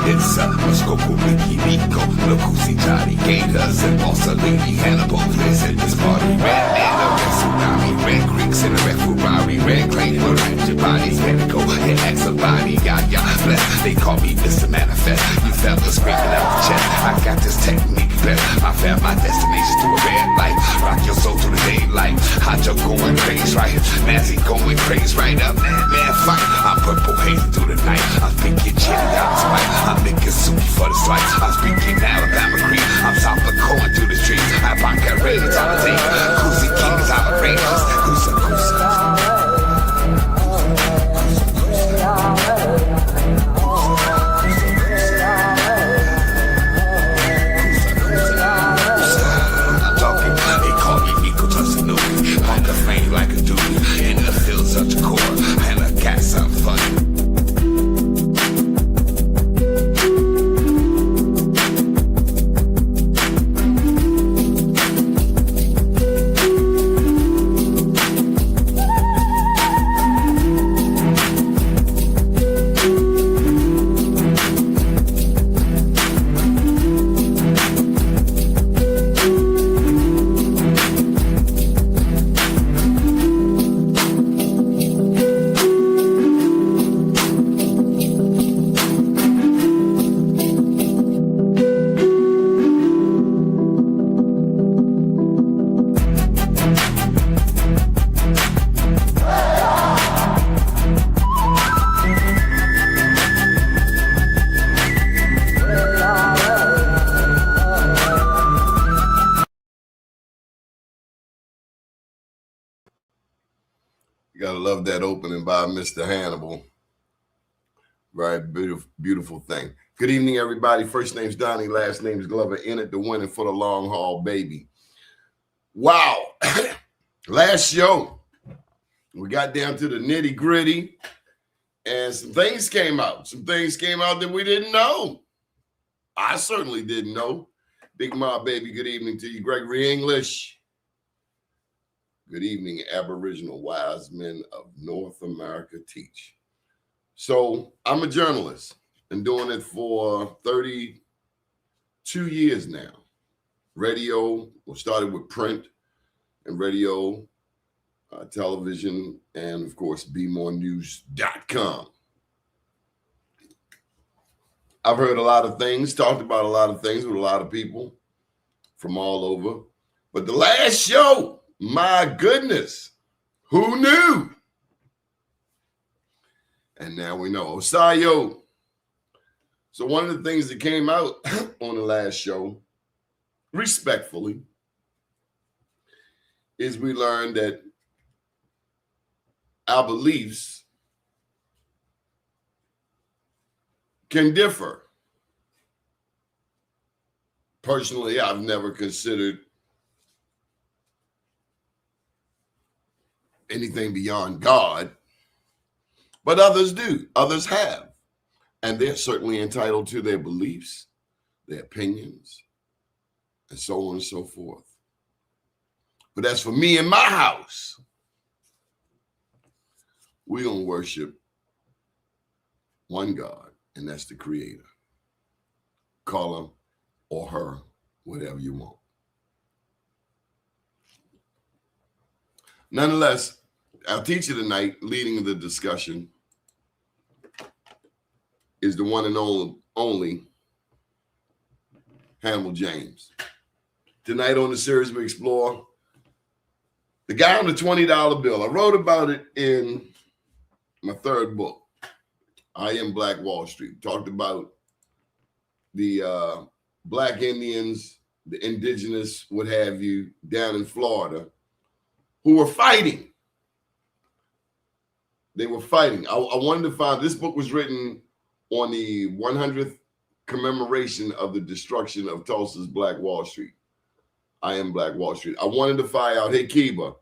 It's Muskoka, Ricky, Rico, Locusi, Johnny, Gators, and Mussolini, Hannibal, Liz at this party. Red man, a red tsunami, red creeks in a red Ferrari, red clay, will write your bodies, medical, and ask somebody, got ya blessed. They call me Mr. Manifest. You fellas screaming out the chest. I got this technique better. I found my destination through a red light. Rock your soul through the daylight. Hot joke going crazy, right? Nancy going crazy, right up, man, fight. I'm purple haze through the night. I'm thinking chili out of spite. I'm making soup for the slice. I'm speaking Alabama cream. I'm South going through the streets. I got raids on the tape. Koozie King is out of ranges. Koosa, Koosa. Like a dude in the field, such a core, and I got something funny. You gotta love that opening by Mr. Hannibal. Right, beautiful, beautiful thing. Good evening, everybody. First name's Donnie, last name's Glover. In it to win it for the long haul, baby. Wow. Last show, we got down to the nitty gritty, and some things came out. Some things came out that we didn't know. I certainly didn't know. Big Ma, baby, good evening to you. Gregory English. Good evening, Aboriginal wise men of North America teach. So I'm a journalist and doing it for 32 years now. Radio, we started with print and radio, television, and of course, BeMoreNews.com. I've heard a lot of things, talked about a lot of things with a lot of people from all over. But the last show, my goodness, who knew? And now we know. Osayo. So one of the things that came out on the last show, respectfully, is we learned that our beliefs can differ. Personally, I've never considered anything beyond God, but others do. Others have. And they're certainly entitled to their beliefs, their opinions, and so on and so forth. But as for me and my house, we're going to worship one God, and that's the Creator. Call him or her whatever you want. Nonetheless, our teacher tonight, leading the discussion, is the one and only Hannibal James. Tonight on the series, we explore the guy on the $20 bill. I wrote about it in my third book, I Am Black Wall Street. Talked about the Black Indians, the indigenous, what have you, down in Florida, who were fighting. They were fighting. I wanted to find, this book was written on the 100th commemoration of the destruction of Tulsa's Black Wall Street. I Am Black Wall Street. I wanted to find out, hey, Kiba,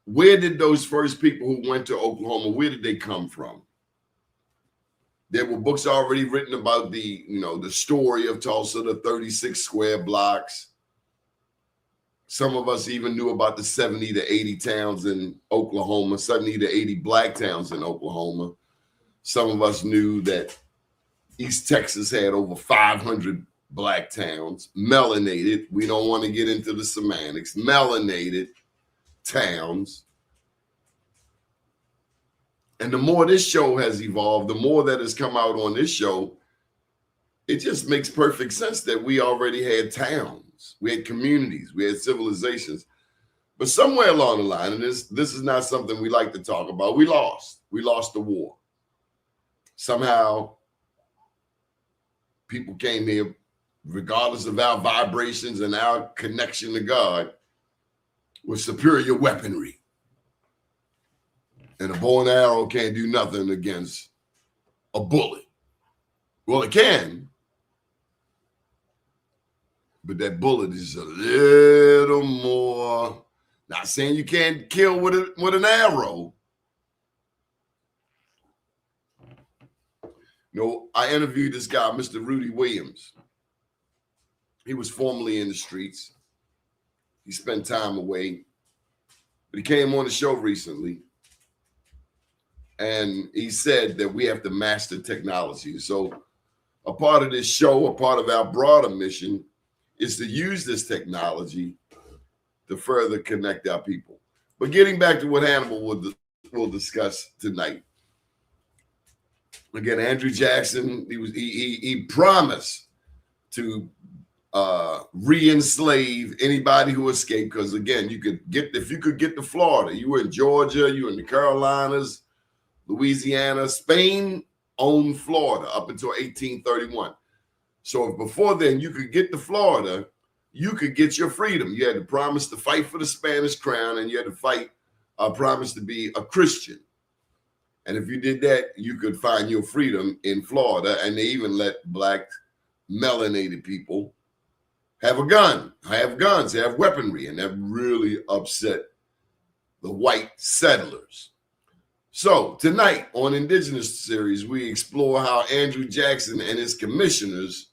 where did those first people who went to Oklahoma, where did they come from? There were books already written about the story of Tulsa, the 36 square blocks. Some of us even knew about the 70 to 80 towns in Oklahoma, 70 to 80 black towns in Oklahoma. Some of us knew that East Texas had over 500 black towns, melanated. We don't want to get into the semantics. Melanated towns. And the more this show has evolved, the more that has come out on this show, it just makes perfect sense that we already had towns, we had communities, we had civilizations. But somewhere along the line, and this is not something we like to talk about, we lost the war. Somehow, people came here, regardless of our vibrations and our connection to God, with superior weaponry. And a bow and arrow can't do nothing against a bullet. Well, it can, but that bullet is a little more, not saying you can't kill with an arrow. I interviewed this guy, Mr. Rudy Williams. He was formerly in the streets. He spent time away, but he came on the show recently. And he said that we have to master technology. So a part of this show, a part of our broader mission is to use this technology to further connect our people. But getting back to what Hannibal will discuss tonight. Again, Andrew Jackson, he promised to re-enslave anybody who escaped. Because again, if you could get to Florida, you were in Georgia, you were in the Carolinas, Louisiana, Spain owned Florida up until 1831. So if before then you could get to Florida, you could get your freedom. You had to promise to fight for the Spanish crown, and you had to promise to be a Christian. And if you did that, you could find your freedom in Florida. And they even let black melanated people have a gun, have guns, have weaponry, and that really upset the white settlers. So tonight on Indigenous Series, we explore how Andrew Jackson and his commissioners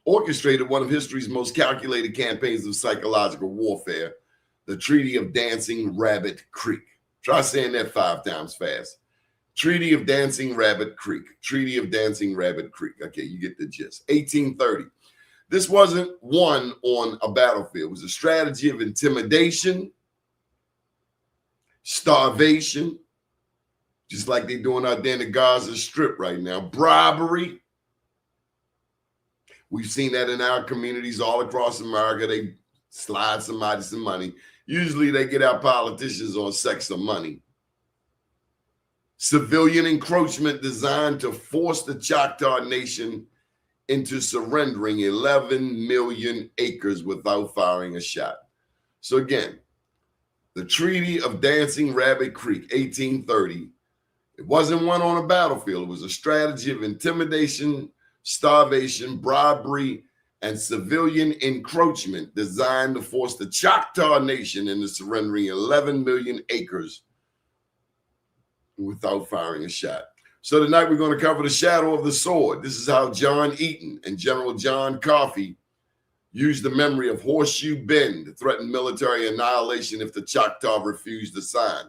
orchestrated one of history's most calculated campaigns of psychological warfare, the Treaty of Dancing Rabbit Creek. Try saying that 5 times fast. Treaty of Dancing Rabbit Creek. Treaty of Dancing Rabbit Creek. Okay, you get the gist. 1830. This wasn't won on a battlefield. It was a strategy of intimidation, starvation, just like they're doing out there in the Gaza Strip right now. Bribery. We've seen that in our communities all across America. They slide somebody some money. Usually they get our politicians on sex or money. Civilian encroachment designed to force the Choctaw Nation into surrendering 11 million acres without firing a shot. So again, the Treaty of Dancing Rabbit Creek, 1830, it wasn't won on a battlefield. It was a strategy of intimidation, starvation, bribery, and civilian encroachment designed to force the Choctaw Nation into surrendering 11 million acres without firing a shot. So tonight we're going to cover the shadow of the sword. This is how John Eaton and General John Coffey used the memory of Horseshoe Bend to threaten military annihilation if the Choctaw refused to sign.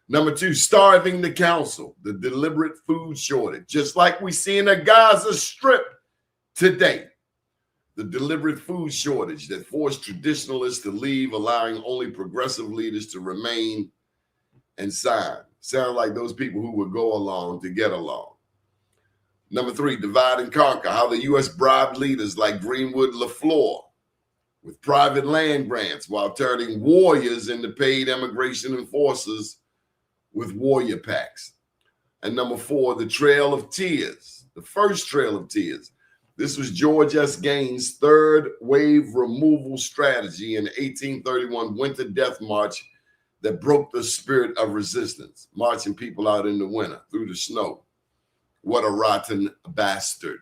Number 2, starving the council, the deliberate food shortage, just like we see in the Gaza Strip today. The deliberate food shortage that forced traditionalists to leave, allowing only progressive leaders to remain and sign. Sound like those people who would go along to get along. Number 3, divide and conquer, how the U.S. bribed leaders like Greenwood LeFlore with private land grants while turning warriors into paid emigration enforcers with warrior packs. And number 4, the Trail of Tears, the first Trail of Tears. This was George S. Gaines' third wave removal strategy in the 1831 Winter Death March that broke the spirit of resistance, marching people out in the winter through the snow. What a rotten bastard.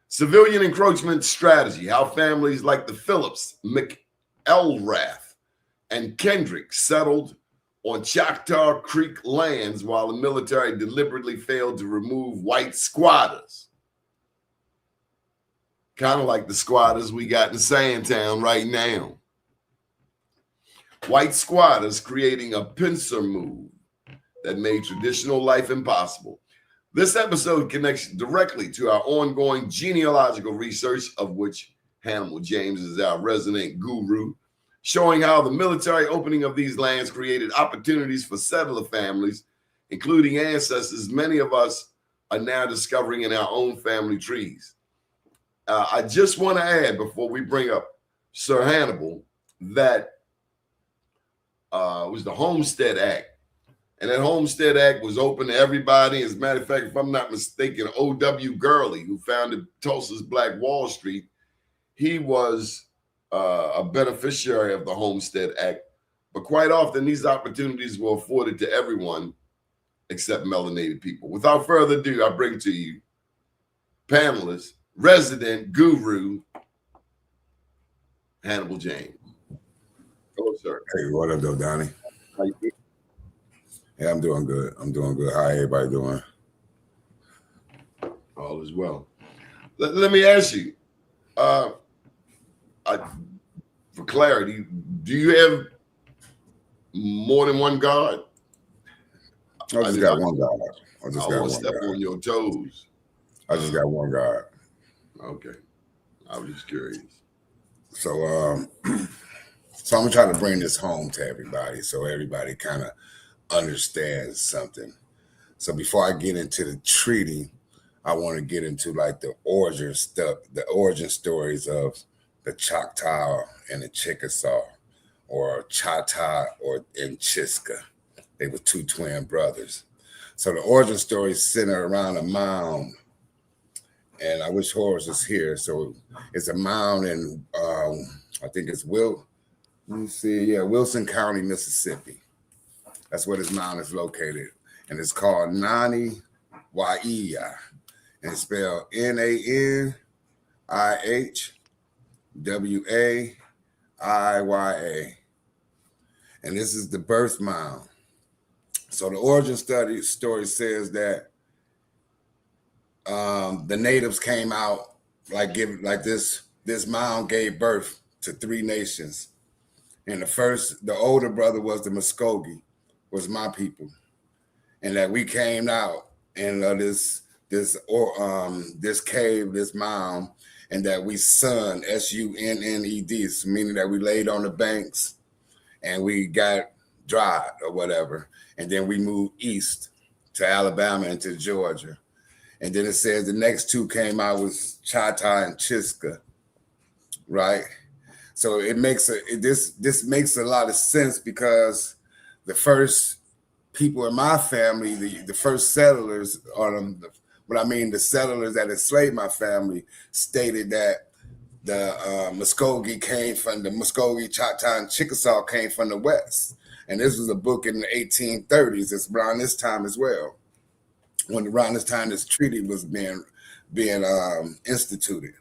Civilian encroachment strategy, how families like the Phillips, McElrath, and Kendrick settled on Choctaw Creek lands while the military deliberately failed to remove white squatters. Kind of like the squatters we got in Sandtown right now. White squatters creating a pincer move that made traditional life impossible. This episode connects directly to our ongoing genealogical research, of which Hannibal James is our resident guru, showing how the military opening of these lands created opportunities for settler families, including ancestors many of us are now discovering in our own family trees. I just want to add, before we bring up Sir Hannibal, that it was the Homestead Act. And that Homestead Act was open to everybody. As a matter of fact, if I'm not mistaken, O.W. Gurley, who founded Tulsa's Black Wall Street, he was a beneficiary of the Homestead Act. But quite often, these opportunities were afforded to everyone except melanated people. Without further ado, I bring to you panelist, resident guru, Hannibal James. Hello, sir. Hey, what up, though, Donnie? How you doing? Yeah, I'm doing good. I'm doing good. How everybody doing? All is well. Let me ask you, for clarity, do you have more than one God? I just got one God. I just I got want to one step God. on your toes. I just got one God. Okay. I was just curious. So, so I'm gonna try to bring this home to everybody, so everybody kind of understands something. So before I get into the treaty, I want to get into like the origin stuff, the origin stories of the Choctaw and the Chickasaw, or Choctaw and Chiska. They were two twin brothers. So the origin story center around a mound, and I wish Horace was here. So it's a mound in I think it's Wilson County, Mississippi. That's where this mound is located. And it's called Nani Waiya. And it's spelled NANIHWAIYA. And this is the birth mound. So the origin story says that the natives came out this mound gave birth to three nations. And the older brother was the Muskogee, was my people. And that we came out in this cave, this mound, and that we sunned, SUNNED, meaning that we laid on the banks and we got dried or whatever. And then we moved east to Alabama and to Georgia. And then it says the next two came out was Choctaw and Chiska, right? So this makes a lot of sense, because the first people in my family, the first settlers, the settlers that enslaved my family, stated that the Muskogee came from the Muskogee, Choctaw, and Chickasaw came from the west. And this was a book in the 1830s. It's around this time as well, around this time this treaty was being instituted.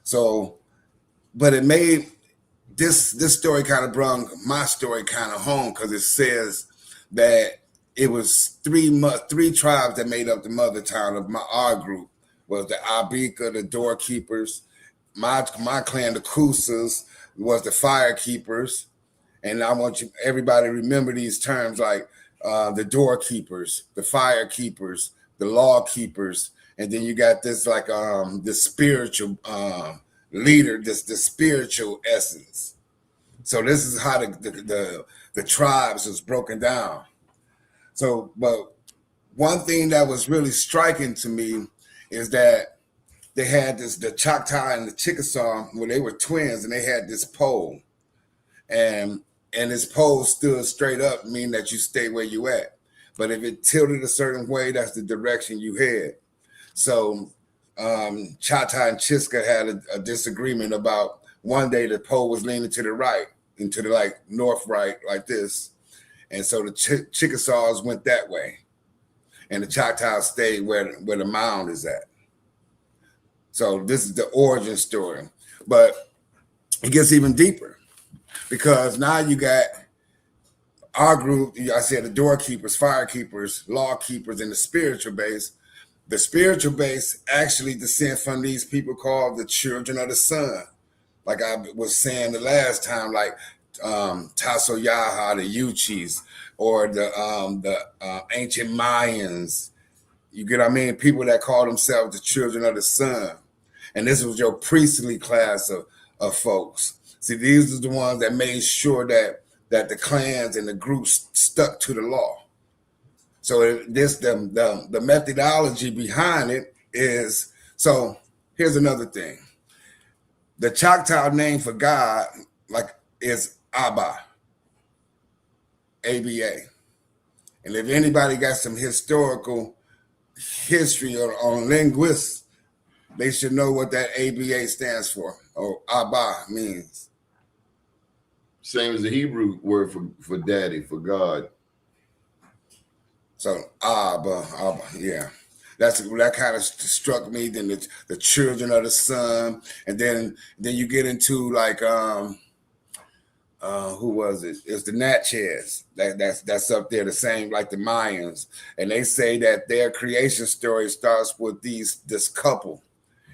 So, but it made this story kind of brought my story kind of home, because it says that it was three tribes that made up the mother town of our group. Was the Abika, the doorkeepers. My clan, the Kusas, was the firekeepers. And I want everybody to remember these terms, like the doorkeepers, the firekeepers, the law keepers, and then you got this like the spiritual leader, the spiritual essence. So this is how the tribes was broken down. So, but one thing that was really striking to me is that they had the Choctaw and the Chickasaw, when they were twins, and they had this pole, and this pole stood straight up, meaning that you stay where you at. But if it tilted a certain way, that's the direction you head. So Choctaw and Chiska had a disagreement about one day the pole was leaning to the right, into the like north right, like this. And so the Chickasaws went that way, and the Choctaws stayed where the mound is at. So this is the origin story, but it gets even deeper, because now you got our group, I said the doorkeepers, firekeepers, law keepers, and the spiritual base. The spiritual base actually descend from these people called the children of the sun. Like I was saying the last time, like Tasso Yaha, the Uchis, or the ancient Mayans. You get what I mean? People that call themselves the children of the sun. And this was your priestly class of folks. See, these are the ones that made sure that the clans and the groups stuck to the law. So the methodology behind it is, so here's another thing. The Choctaw name for God, like, is Abba, ABA. And if anybody got some historical history on linguists, they should know what that ABA stands for, or Abba means. Same as the Hebrew word for daddy, for God. So Abba, yeah. That kind of struck me. Then the children of the sun, and then you get into like who was it? It's the Natchez. That's up there, the same like the Mayans, and they say that their creation story starts with this couple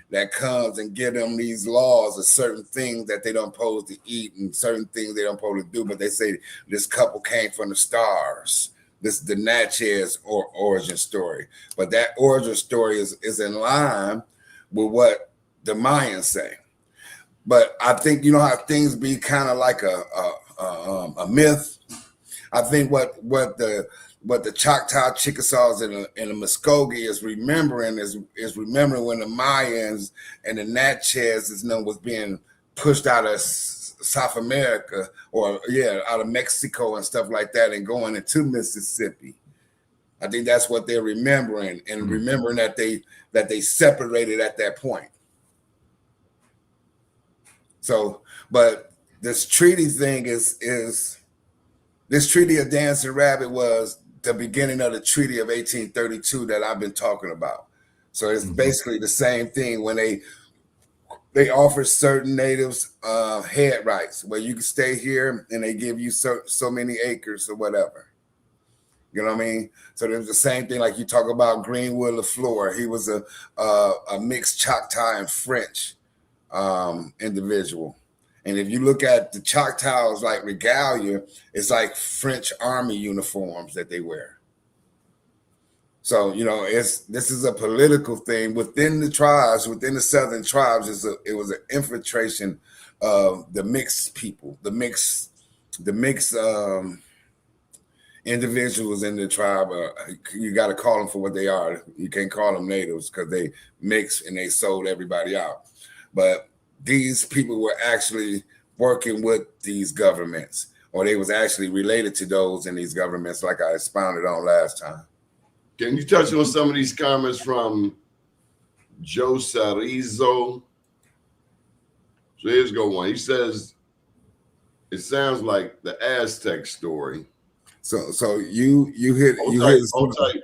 that comes and give them these laws of certain things that they don't supposed to eat and certain things they don't supposed to do. But they say this couple came from the stars. This is the Natchez origin story. But that origin story is in line with what the Mayans say. But I think, you know how things be kind of like a myth. I think what the Choctaw Chickasaws and the Muskogee is remembering is remembering when the Mayans and the Natchez was being pushed out of South America, or out of Mexico and stuff like that, and going into Mississippi. I think that's what they're remembering, and remembering that they separated at that point. So, but this treaty thing is this Treaty of Dancing Rabbit was the beginning of the Treaty of 1832 that I've been talking about. So it's basically the same thing when they offer certain natives head rights where you can stay here and they give you so many acres or whatever. You know what I mean? So there's the same thing like you talk about Greenwood LeFlore. He was a mixed Choctaw and French individual. And if you look at the Choctaws, like regalia, it's like French army uniforms that they wear. So, you know, this is a political thing within the tribes, within the Southern tribes. It was an infiltration of the mixed people, the mixed individuals in the tribe. You got to call them for what they are. You can't call them natives because they mixed and they sold everybody out. But these people were actually working with these governments, or they was actually related to those in these governments, like I expounded on last time. Can you touch on some of these comments from Joe Sarizo? So here's go one. He says, it sounds like the Aztec story. So you hit hold tight.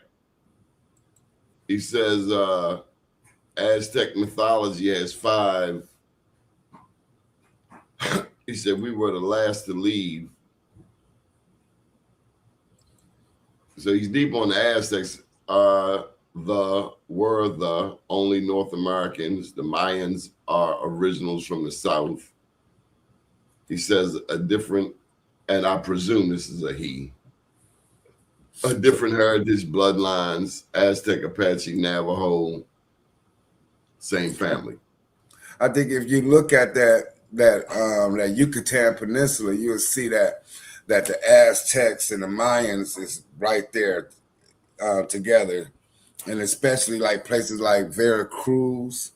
He says Aztec mythology has 5. He said we were the last to leave. So he's deep on the Aztecs. Were the only North Americans. The Mayans are originals from the South. He says a different, and I presume this is a he, a different heritage, bloodlines, Aztec, Apache, Navajo, same family. I think if you look at that Yucatan Peninsula, you will see that the Aztecs and the Mayans is right there together, and especially like places like Veracruz.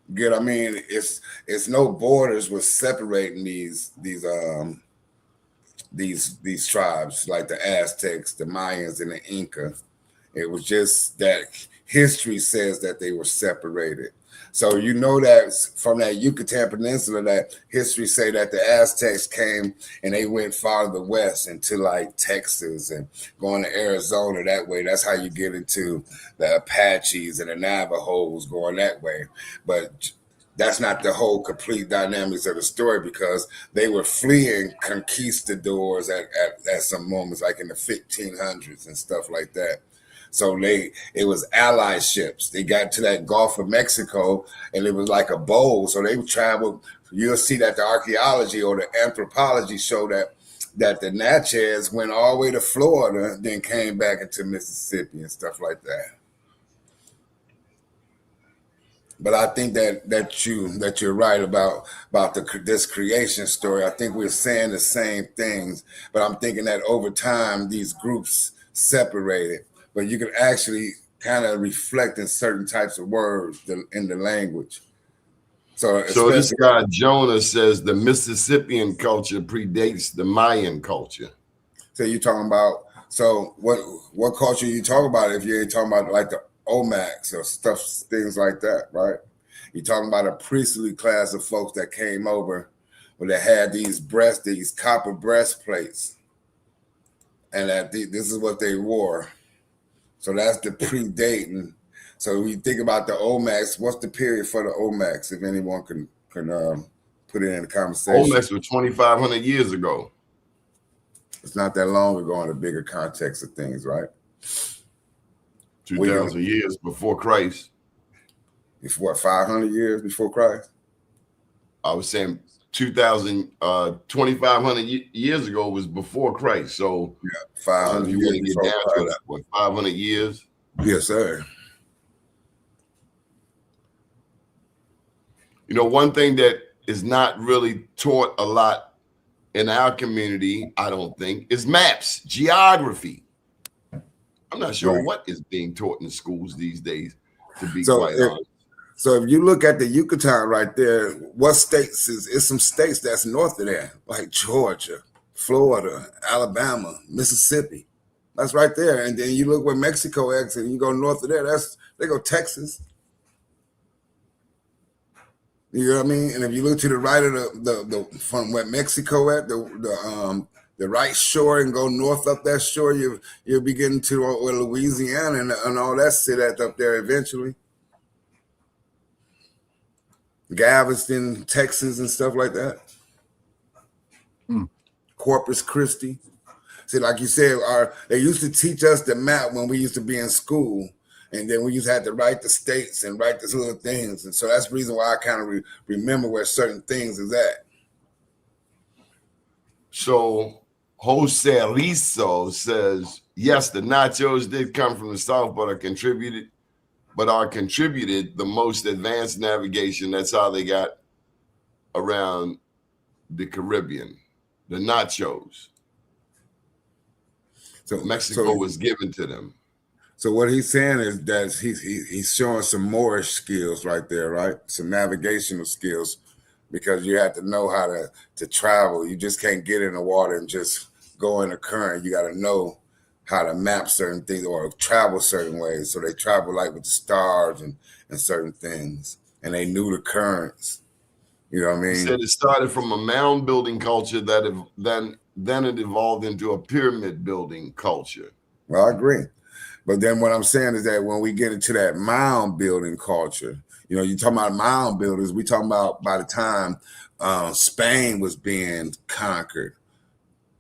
You get what I mean? It's no borders was separating these tribes like the Aztecs, the Mayans, and the Inca. It was just that history says that they were separated. So you know that from that Yucatan Peninsula, that history say that the Aztecs came and they went farther west into like Texas and going to Arizona that way. That's how you get into the Apaches and the Navajos going that way. But that's not the whole complete dynamics of the story, because they were fleeing conquistadors at some moments, like in the 1500s and stuff like that. So it was allied ships. They got to that Gulf of Mexico, and it was like a bowl. So they traveled. You'll see that the archaeology or the anthropology show that the Natchez went all the way to Florida, then came back into Mississippi and stuff like that. But I think that you're right about this creation story. I think we're saying the same things, but I'm thinking that over time these groups separated. But you can actually kind of reflect in certain types of words in the language. So this guy Jonah says the Mississippian culture predates the Mayan culture. So you're talking about, so what culture you talking about if you ain't talking about like the Olmecs or stuff, things like that, right? You're talking about a priestly class of folks that came over where they had these copper breastplates, and this is what they wore. So that's the predating. So when you think about the Olmecs, what's the period for the Olmecs, if anyone can put it in the conversation? Olmecs were 2,500 years ago. It's not that long ago in the bigger context of things, right? 2,000 years before Christ. Before 500 years before Christ? I was saying 2,500 years ago was before Christ. So yeah, 500 you want to get down to that, what, 500 years? Yes, sir. You know, one thing that is not really taught a lot in our community, I don't think, is maps, geography. I'm not sure what is being taught in schools these days, to be quite honest. So if you look at the Yucatan right there, what states is some states that's north of there, like Georgia, Florida, Alabama, Mississippi. That's right there. And then you look where Mexico is, and you go north of there, they go Texas. You know what I mean? And if you look to the right of the from where Mexico at, the right shore, and go north up that shore, you'll be getting to where Louisiana and all that sit at up there eventually. Galveston, Texas, and stuff like that. Corpus Christi. See, like you said, they used to teach us the map when we used to be in school, and then we used to have to write the states and write these little things. And so that's the reason why I kind of remember where certain things is at. So Jose Rizo says, yes, the nachos did come from the South, but are contributed the most advanced navigation. That's how they got around the Caribbean, the nachos. So Mexico was given to them. So what he's saying is that he's showing some Moorish skills right there, right? Some navigational skills, because you have to know how to travel. You just can't get in the water and just go in a current. You got to know how to map certain things or travel certain ways. So they travel like with the stars and certain things, and they knew the currents. You know what I mean? He said it started from a mound building culture that then it evolved into a pyramid building culture. Well, I agree. But then what I'm saying is that when we get into that mound building culture, you know, you talking about mound builders, we talking about by the time Spain was being conquered,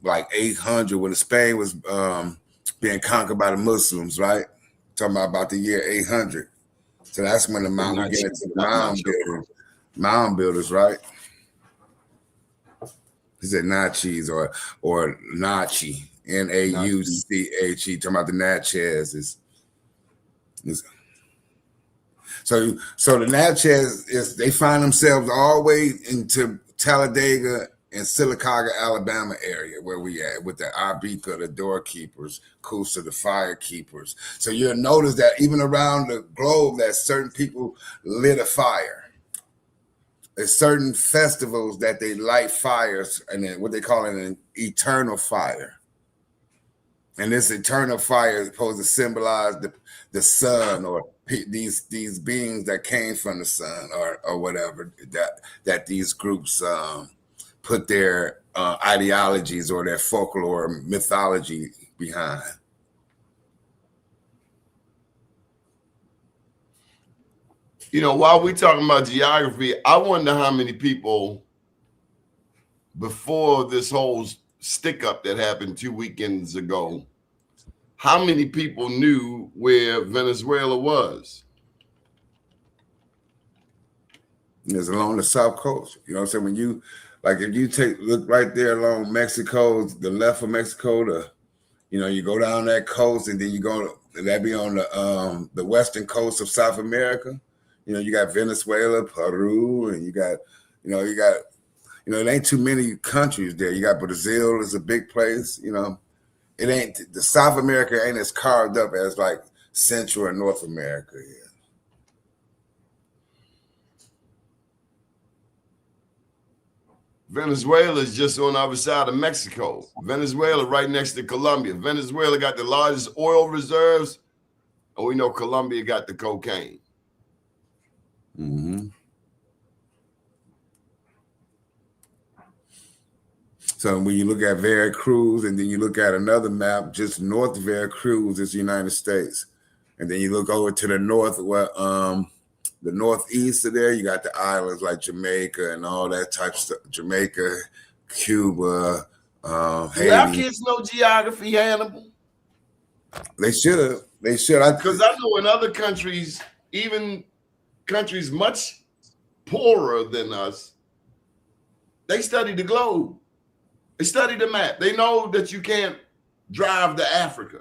like 800, when Spain was being conquered by the Muslims, right? Talking about the year 800. So that's when we get into the mound builders, right? He said Nachis or Nachi, Nauche, talking about the Natchez. So the Natchez they find themselves all the way into Talladega and Sylacauga, Alabama area where we at with the Ibeka, the doorkeepers, Coosa, the firekeepers. So you'll notice that even around the globe that certain people lit a fire. There's certain festivals that they light fires, and then what they call an eternal fire. And this eternal fire is supposed to symbolize the sun, or these beings that came from the sun, or whatever that these groups put their ideologies or their folklore mythology behind. You know, while we're talking about geography, I wonder how many people before this whole stick up that happened 2 weekends ago, how many people knew where Venezuela was? It's along the south coast. You know what I'm saying? When you if you look right there along Mexico, the left of Mexico, you go down that coast and then you go that be on the western coast of South America. You got Venezuela, Peru, and you got it ain't too many countries there. You got Brazil is a big place. It ain't the South America ain't as carved up as like Central and North America is. Venezuela is just on the other side of Mexico. Venezuela right next to Colombia. Venezuela got the largest oil reserves, and we know Colombia got the cocaine. Mm-hmm. So when you look at Veracruz, and then you look at another map, just north of Veracruz is the United States. And then you look over to the north, where the northeast of there, you got the islands like Jamaica and all that type of stuff. Jamaica, Cuba, Haiti. Do our kids know geography, Hannibal? They should. Because I know in other countries, even countries much poorer than us, they study the globe. They study the map. They know that you can't drive to Africa.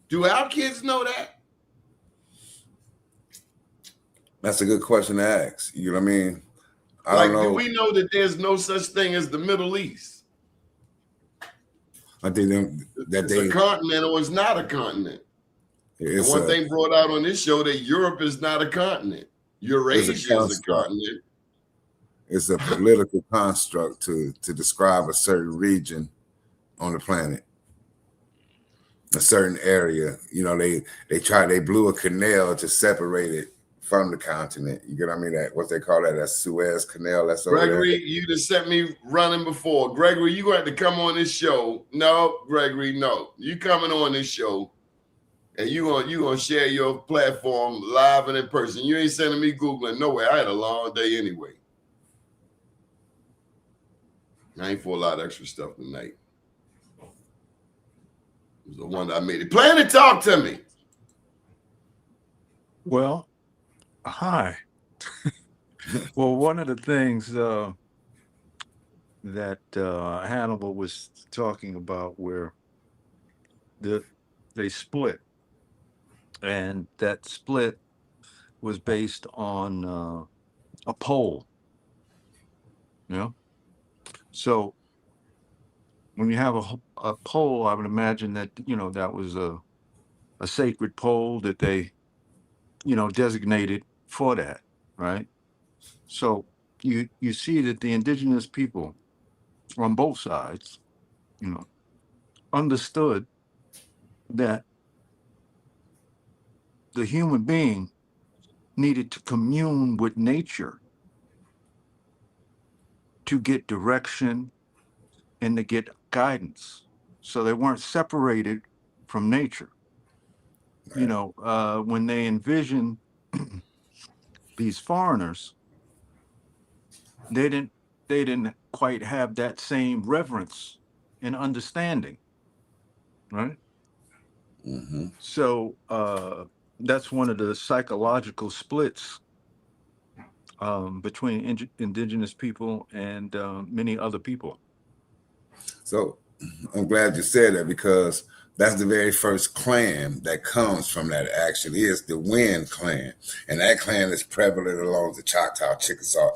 Do our kids know that? That's a good question to ask. You know what I mean? I don't know. Do we know that there's no such thing as the Middle East? I think it's a continent or it's not a continent. And one thing brought out on this show that Europe is not a continent. Eurasia is a continent. It's a political construct to describe a certain region on the planet, a certain area. They blew a canal to separate it from the continent. You get what I mean? That what they call that Suez Canal. That's Gregory, you just sent me running before. Gregory, you going to have to come on this show. No, Gregory, no. You coming on this show, and you gonna share your platform live and in person. You ain't sending me Googling nowhere. I had a long day anyway. I ain't for a lot of extra stuff tonight. It was the one that I made it. Planet, talk to me. Well, hi. Well, one of the things that Hannibal was talking about where they split, and that split was based on a poll. So when you have a poll, I would imagine that that was a sacred poll that they designated for that, right? So you see that the indigenous people on both sides, understood that the human being needed to commune with nature to get direction and to get guidance. So they weren't separated from nature. Right. When they envisioned these foreigners, they didn't quite have that same reverence and understanding, right? Mm-hmm. So that's one of the psychological splits between indigenous people and many other people. So I'm glad you said that, because that's the very first clan that comes from that actually is the Wind clan. And that clan is prevalent along the Choctaw, Chickasaw,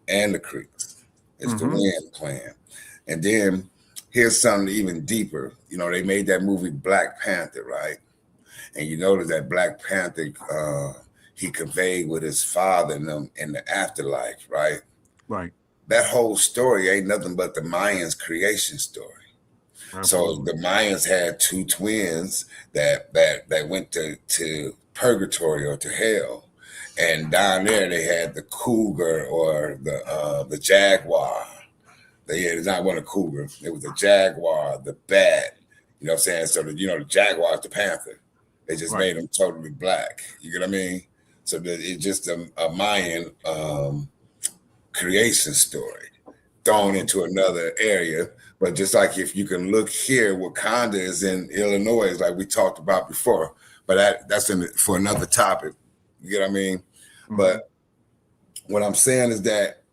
and the Creeks. It's the Wind clan. And then here's something even deeper. They made that movie Black Panther, right? And you notice that Black Panther, he conveyed with his father in the afterlife, right? Right. That whole story ain't nothing but the Mayans' creation story. Absolutely. So the Mayans had two twins that went to purgatory or to hell, and down there they had the cougar or the jaguar. It's not one of the cougar. It was the jaguar, the bat. You know what I'm saying? So the jaguar is the panther. They just made them totally black. You get what I mean? So that it's just a Mayan creation story thrown into another area. But just like if you can look here, Wakanda is in Illinois, like we talked about before. But that's for another topic. You get what I mean? Mm-hmm. But what I'm saying is that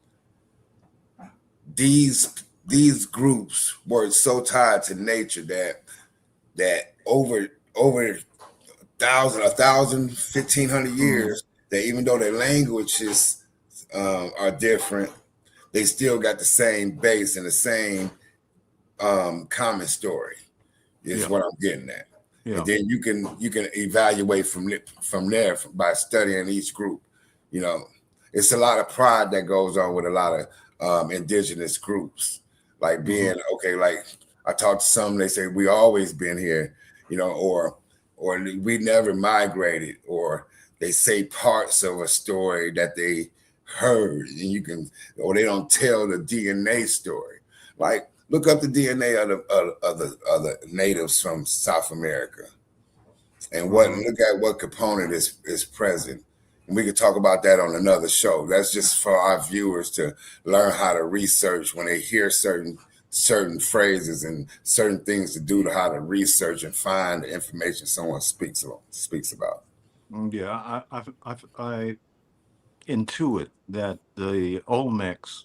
these groups were so tied to nature that over 1,500 years, that even though their languages are different, they still got the same base and the same common story. Is what I'm getting at. Yeah. And then you can evaluate from there by studying each group. You know, it's a lot of pride that goes on with a lot of indigenous groups, like being okay. Like I talked to some, they say we always been here, you know, or we never migrated, or they say parts of a story that they heard, and or they don't tell the DNA story. Like look up the DNA of the natives from South America, and look at what component is present. And we could talk about that on another show. That's just for our viewers to learn how to research when they hear certain phrases and certain things to do to how to research and find the information someone speaks about. Yeah, I intuit that the Olmecs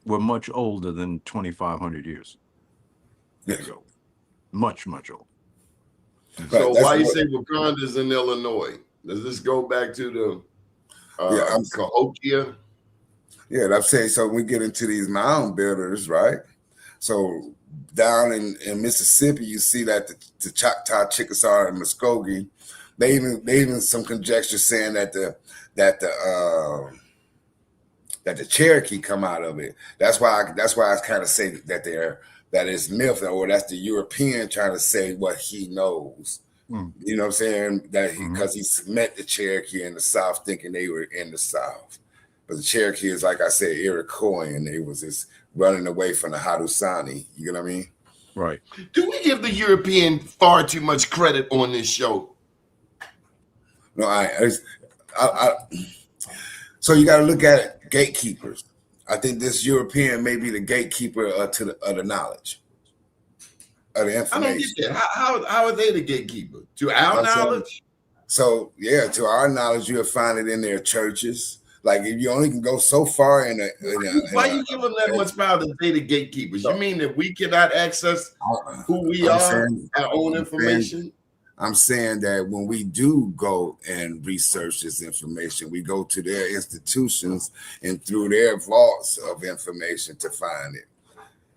were much older than 2,500 years ago. Much old. So why you say Wakanda's in Illinois? Does this go back to the Cahokia? Yeah, I'm saying, so we get into these mound builders, right? So down in Mississippi, you see that the Choctaw, Chickasaw, and Muskogee, they even some conjecture saying that the Cherokee come out of it. That's why I kind of say that it's myth, or that's the European trying to say what he knows. You know what I'm saying? That because he met the Cherokee in the South, thinking they were in the South. But the Cherokee is, like I said, Iroquois, and they was just running away from the Haudenosaunee. You know what I mean? Right. Do we give the European far too much credit on this show? No, so you got to look at gatekeepers. I think this European may be the gatekeeper of the knowledge, of the information. I don't get that. How are they the gatekeeper? To our knowledge? So, yeah, to our knowledge, you'll find it in their churches. Like, if you only can go so far why you give them that much power to say the gatekeepers? You mean that we cannot access who we are, our own information? I'm saying that when we do go and research this information, we go to their institutions and through their vaults of information to find it.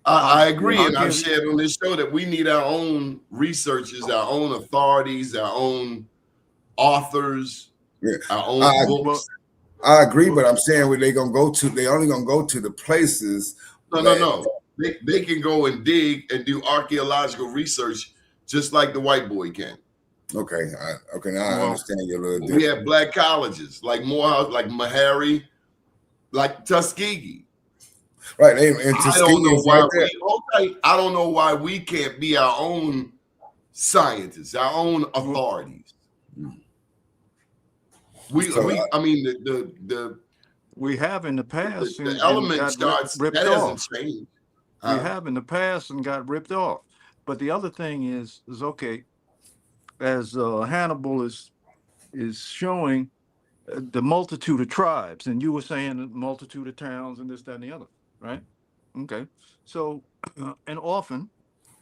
I agree, and I've shared on this show that we need our own researchers, our own authorities, our own authors, our own books. I agree, but I'm saying where they only gonna go to the places. No. They can go and dig and do archaeological research just like the white boy can. Okay, now I understand your little difference. We have black colleges like Morehouse, like Meharry, like Tuskegee. Right, and Tuskegee I don't know why we can't be our own scientists, our own authorities. We have in the past. The element starts that hasn't changed. We have in the past and got ripped off. But the other thing is okay, as Hannibal is showing the multitude of tribes, and you were saying the multitude of towns and this, that, and the other, right? Okay, so and often,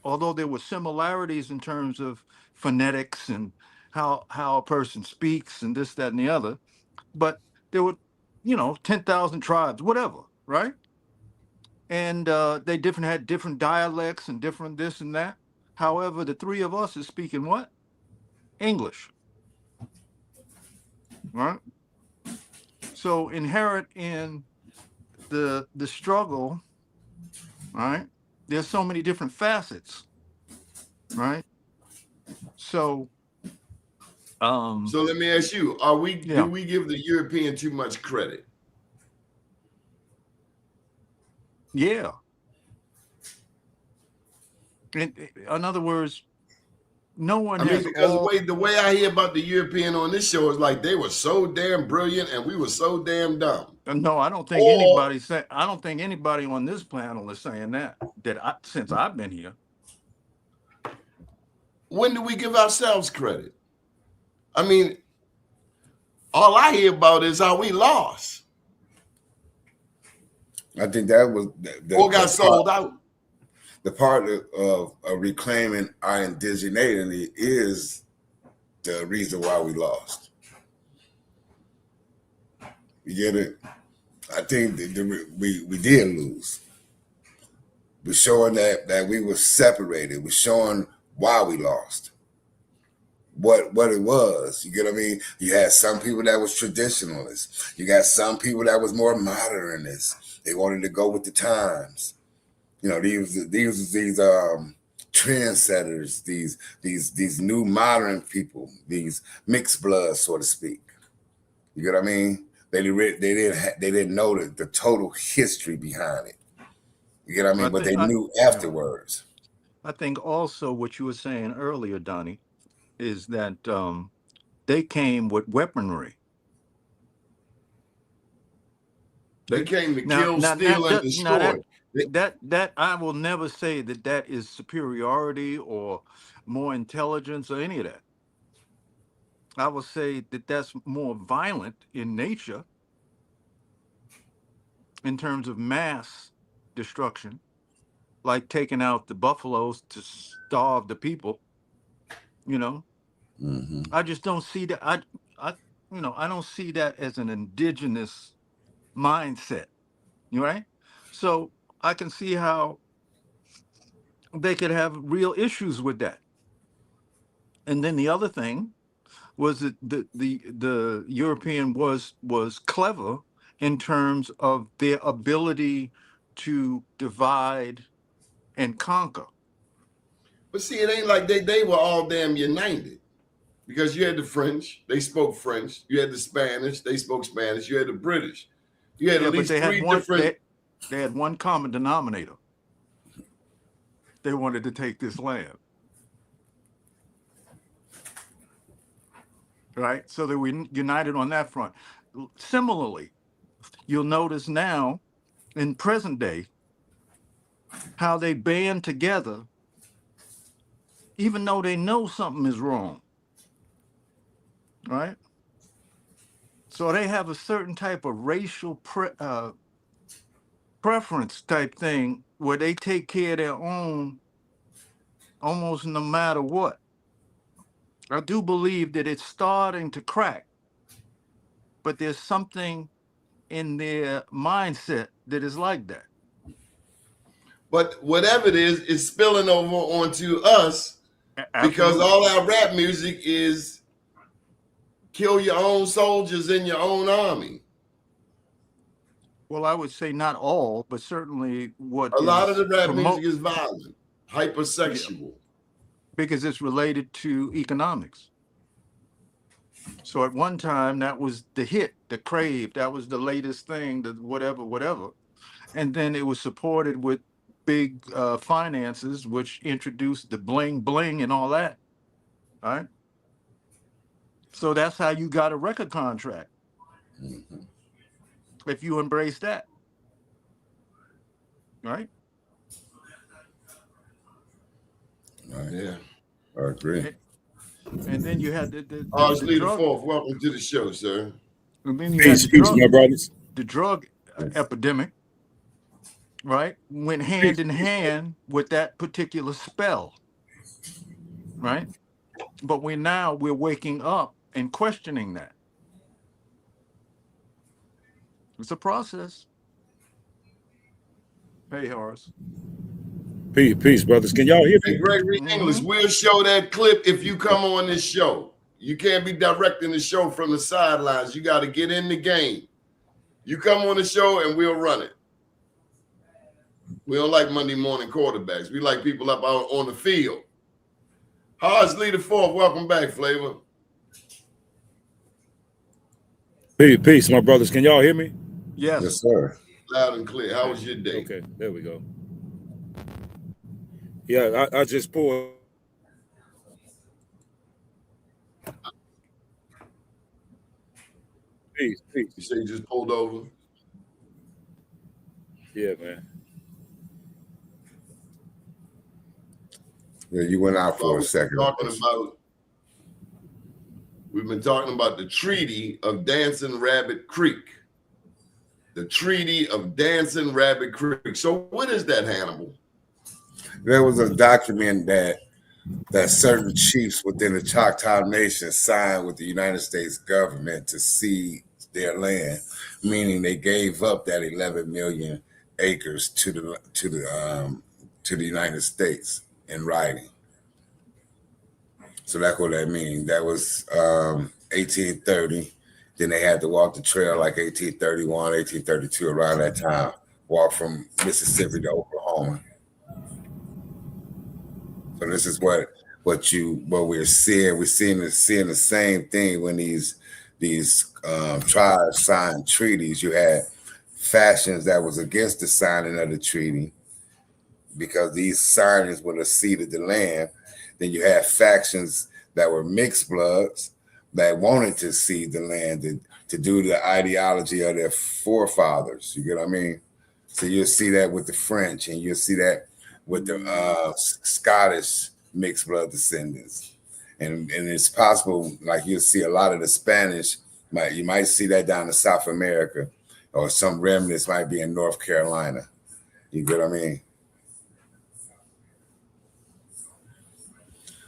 although there were similarities in terms of phonetics and how a person speaks and this, that, and the other, but there were 10,000 tribes, whatever, right? And they had different dialects and different this and that. However, the three of us is speaking what? English, right? So inherent in the struggle, right? There's so many different facets, right? So let me ask you: do we give the European too much credit? Yeah. In other words, no one I mean, has because all. the way I hear about the European on this show is like they were so damn brilliant and we were so damn dumb. No, I don't think Or anybody say. I don't think anybody on this panel is saying that. Since I've been here. when do we give ourselves credit? I mean, all I hear about is how we lost I think that was or got sold out. The part of reclaiming our indigeneity is the reason why we lost. You get it? I think we did lose. We're showing that we were separated. We're showing why we lost. What it was. You get what I mean? You had some people that was traditionalists. You got some people that was more modernists. They wanted to go with the times. You know, these trendsetters, these new modern people, these mixed blood, so to speak. You get what I mean? They didn't know the total history behind it. You get what I mean? But they knew afterwards. I think also what you were saying earlier, Donnie, is that they came with weaponry. They came to kill, steal, and destroy. That I will never say that is superiority or more intelligence or any of that. I will say that that's more violent in nature in terms of mass destruction, like taking out the buffaloes to starve the people. You know, I just don't see that. I don't see that as an indigenous mindset. Right? So I can see how they could have real issues with that. And then the other thing was that the European was clever in terms of their ability to divide and conquer. But see, it ain't like they were all damn united. Because you had the French, they spoke French. You had the Spanish, they spoke Spanish. You had the British. You had at least three different. They had one common denominator. They wanted to take this land. Right? So they were united on that front. Similarly, you'll notice now in present day how they band together even though they know something is wrong. Right? So they have a certain type of racial preference type thing where they take care of their own almost no matter what. I do believe that it's starting to crack, but there's something in their mindset that is like that. But whatever it is, it's spilling over onto us. Absolutely. Because all our rap music is kill your own soldiers in your own army. Well, I would say not all, but certainly what a lot of the rap music is violent, hypersexual. Yeah. Because it's related to economics. So at one time, that was the hit, the crave, that was the latest thing, the whatever. And then it was supported with big finances, which introduced the bling bling and all that. All right. So that's how you got a record contract. Mm-hmm. If you embrace that. Right? Yeah. I agree. And then you had the drug. Welcome to the show, sir. And then you had the drug epidemic, right? Went hand in hand with that particular spell, right? But we're waking up and questioning that. It's a process. Hey, Horace. Peace, brothers. Can y'all hear me? Hey, Gregory English, we'll show that clip if you come on this show. You can't be directing the show from the sidelines. You got to get in the game. You come on the show and we'll run it. We don't like Monday morning quarterbacks. We like people up out on the field. Horseshoe LeFlore, welcome back, Flavor. Peace, my brothers. Can y'all hear me? Yes. Yes, sir. Loud and clear. How was your day? Okay, there we go. Yeah, I just pulled Peace. You say you just pulled over? Yeah, man. Yeah, you went out for a second. We've been talking about the Treaty of Dancing Rabbit Creek. The Treaty of Dancing Rabbit Creek. So what is that, Hannibal? There was a document that certain chiefs within the Choctaw Nation signed with the United States government to cede their land, meaning they gave up that 11 million acres to the United States in writing. So that's what that means. That was 1830. Then they had to walk the trail like 1831, 1832, around that time. Walk from Mississippi to Oklahoma. So this is what we're seeing. We're seeing the same thing when these tribes signed treaties. You had factions that was against the signing of the treaty because these signers would have ceded the land. Then you had factions that were mixed bloods that wanted to cede the land to do the ideology of their forefathers. You get what I mean? So you'll see that with the French, and you'll see that with the Scottish mixed blood descendants. And it's possible, like you'll see a lot of the Spanish, you might see that down in South America, or some remnants might be in North Carolina. You get what I mean?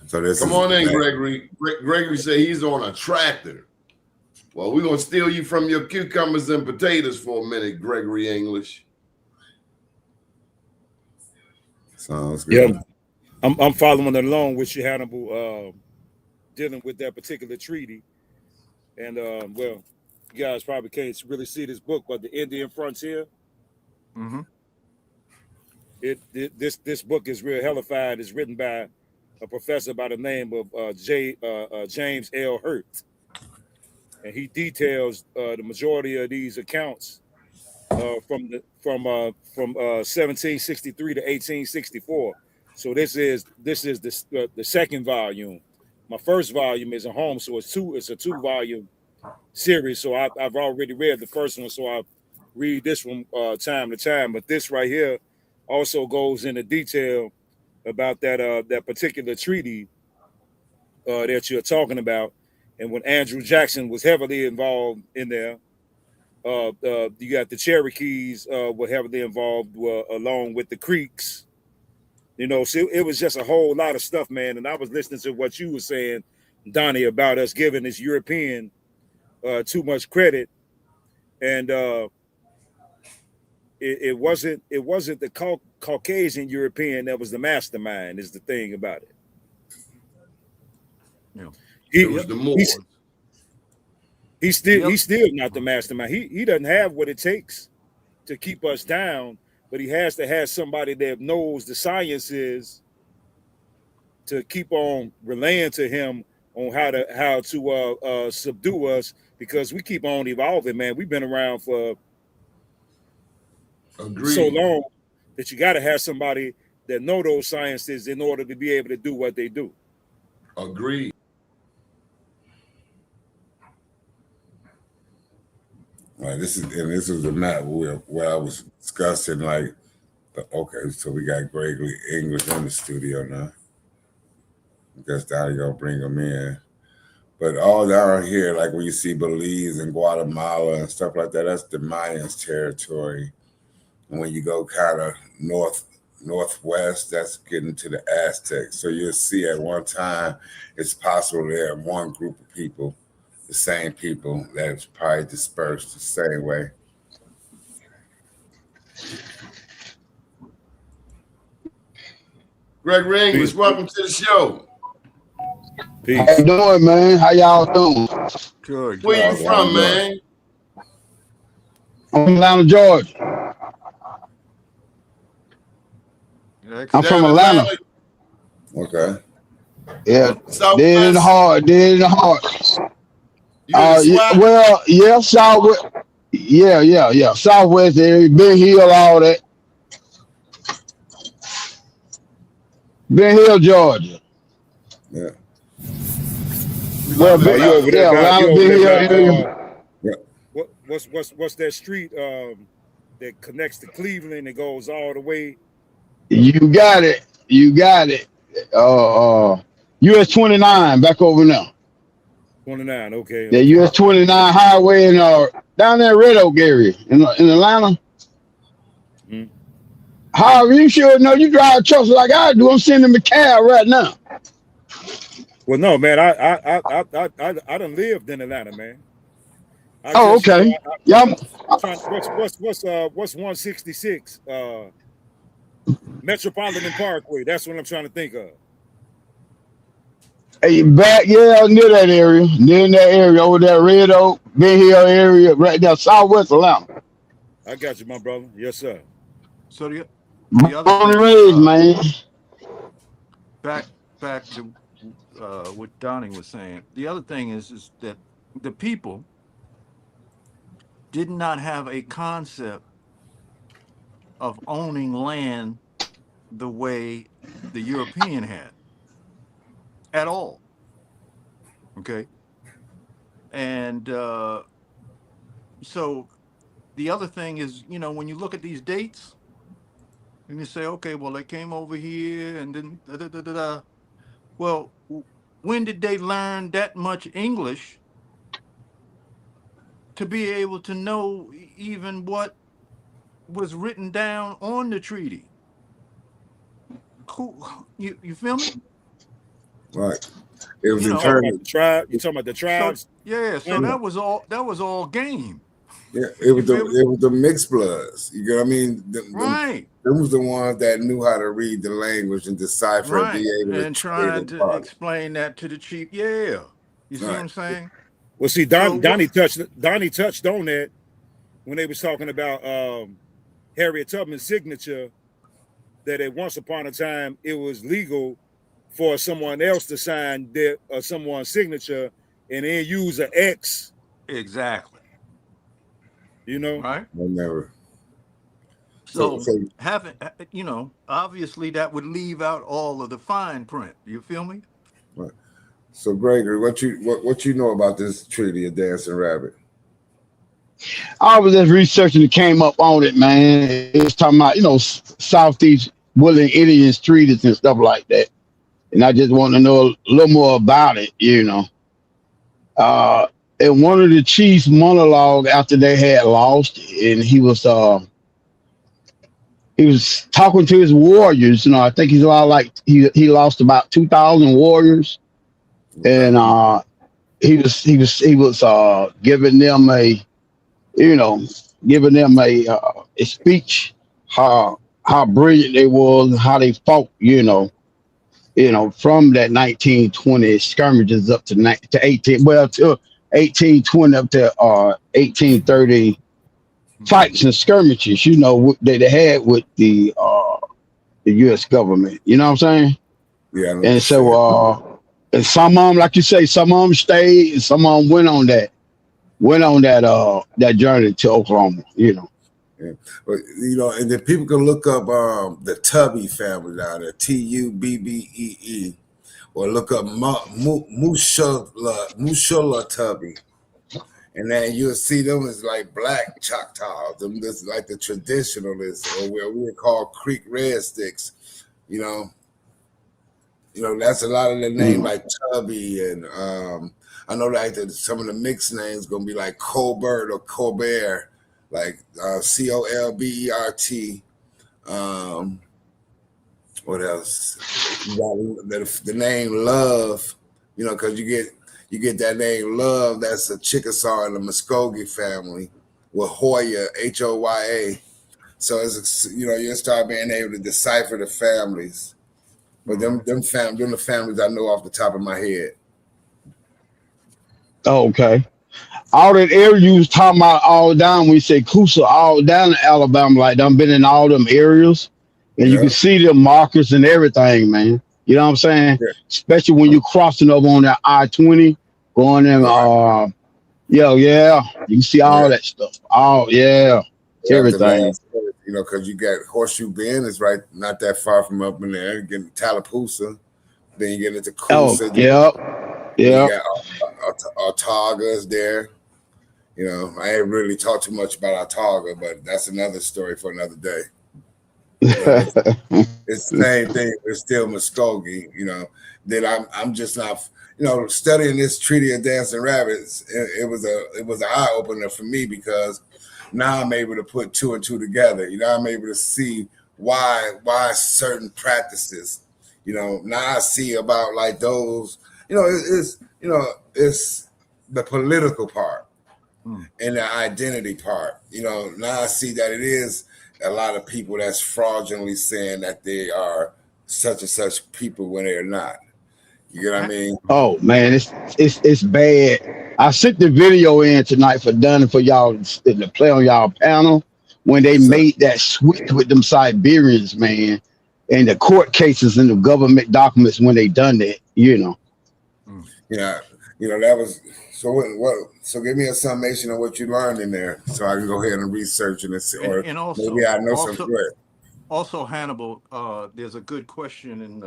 So this Come on in, Gregory. Gregory said he's on a tractor. Well, we're gonna steal you from your cucumbers and potatoes for a minute, Gregory English. Sounds good. Yeah, I'm following along with you, Hannibal, dealing with that particular treaty. And well, you guys probably can't really see this book, but The Indian Frontier. Mm-hmm. This book is real hellified. It's written by a professor by the name of James L. Hurt, and he details the majority of these accounts from 1763 to 1864. So this is the second volume. My first volume is a home, so it's a 2-volume series. So I've already read the first one, so I read this from time to time. But this right here also goes into detail about that particular treaty that you're talking about, and when Andrew Jackson was heavily involved in there. You got the Cherokees were heavily involved along with the Creeks. You know, so it was just a whole lot of stuff, man. And I was listening to what you were saying, Donnie, about us giving this European too much credit, and it wasn't the Caucasian European that was the mastermind. Is the thing about it. Yeah. It was the Moors. He's still not the mastermind. He doesn't have what it takes to keep us down, but he has to have somebody that knows the sciences to keep on relaying to him on how to subdue us, because we keep on evolving, man. We've been around for so long that you got to have somebody that know those sciences in order to be able to do what they do. Agreed. Right, this is the map where I was discussing, like, okay, so we got Gregory English in the studio now. I guess Donnie gonna bring them in. But all down here, like when you see Belize and Guatemala and stuff like that, that's the Mayans territory. And when you go kind of northwest, that's getting to the Aztecs. So you'll see at one time, it's possible there one group of people, the same people, that's probably dispersed the same way. Gregory English, welcome to the show. Peace. How you doing, man? How y'all doing? Good. Where you from, man? I'm from Atlanta, Georgia. I'm from Atlanta. Okay. Yeah. Southwest. Dead in the heart. Dead in the heart. Well, yeah, Southwest. Yeah. Southwest area, Ben Hill, all that. Ben Hill, Georgia. Yeah. Well, Are you over there? Atlanta, Ben Hill area. what's that street that connects to Cleveland and goes all the way? You got it. You got it. US 29 back over now. 29. Okay, The okay. US 29 highway in down there Red Oak area in Atlanta. Hmm. However, you should know you drive trucks like I do. I'm sending a cab right now. Well, no, man. I done lived in Atlanta, man. I Oh, just okay. Yeah. trying. What's 166? Metropolitan Parkway. That's what I'm trying to think of. Hey, back, yeah, near that area. Near that area over there, Red Oak, Ben Hill area, right there, southwest Atlanta. I got you, my brother. Yes, sir. So the other Born and thing, raised, man. back to what Donnie was saying. The other thing is that the people did not have a concept of owning land the way the European had at all. Okay. And so the other thing is, when you look at these dates and you say, okay, well, they came over here and then da, da, da, da, da. Well, when did they learn that much English to be able to know even what was written down on the treaty? Who you feel me? Right. It was You You know, talking about internally. the tribe? You talking about the so tribes? yeah, so And that was all game. Yeah, it You was the feel me? it was the mixed bloods. You know what I mean? Right, Them was the ones that knew how to read the language and decipher and right. be able to And trade trying and to barter. explain that to the chief. Yeah. You see what Right. I'm saying? well, see, So what Donnie touched on that when they was talking about Harriet Tubman's signature. That at once upon a time it was legal for someone else to sign someone's signature and then use an X. exactly. You know. Right? I never. So So so having obviously that would leave out all of the fine print. You feel me? right. So Gregory, what you know about this treaty of Dancing Rabbit? I was just researching and came up on it, man. It was talking about, Southeast Willing Indians treaties and stuff like that. And I just want to know a little more about it. Uh, and one of the chiefs monologue after they had lost, and he was talking to his warriors. I think he's a lot like he lost about 2,000 warriors, Okay. and he was giving them you know a speech how brilliant they was, how they fought. From that 1920 skirmishes up to 1820 up to 1830 fights and skirmishes. They had with the U.S. government. You know what I'm saying? Yeah, I know what And you're saying. so, and some of them, like you say, some of them stayed, and some of them went on that journey to Oklahoma. Yeah. But and then people can look up the Tubby family down there, Tubbee, or look up Mushula Tubby. And then you'll see them as like black Choctaws, them this like the traditionalists, or where we would call Creek Red Sticks. You know, that's a lot of the name Mm. like Tubby, and I know like some of the mixed names gonna be like Colbert or Colbert, like Colbert. What else? You got the name Love, because you get that name Love. That's a Chickasaw in the Muskogee family with Hoya, Hoya. So it's you start being able to decipher the families. But them the families I know off the top of my head. Oh, okay. All that area you was talking about all down, when you say Coosa, all down in Alabama, like I've been in all them areas, and you Yeah, can see the markers and everything, man. You know what I'm saying? yeah, Especially when you're crossing over on that I-20, going in, right, yeah, you can see yeah. all that stuff. Yeah, After everything. last, because you got Horseshoe Bend is right, not that far from up in there. You get into Tallapoosa, then you get into Oh, Coosa, then yeah, you yeah. got Autauga is there. You know, I ain't really talked too much about Otaga, but that's another story for another day. You know, it's the same thing. It's still Muskogee. You know, that I'm just not. You know, studying this Treaty of Dancing Rabbits, it was an eye opener for me, because now I'm able to put two and two together. You know, I'm able to see why certain practices. You know, now I see about like those. You know, it's the political part and the identity part. You know, now I see that it is a lot of people that's fraudulently saying that they are such and such people when they're not. You get what I mean? Oh man, it's bad. I sent the video in tonight for done for y'all to play on y'all panel when they Yes, sir. made that switch with them Siberians, man, and the court cases and the government documents when they done that, you know. Yeah, you know, that was so. So give me a summation of what you learned in there, so I can go ahead and research it, or And maybe I know some also, threat. also Hannibal, there's a good question in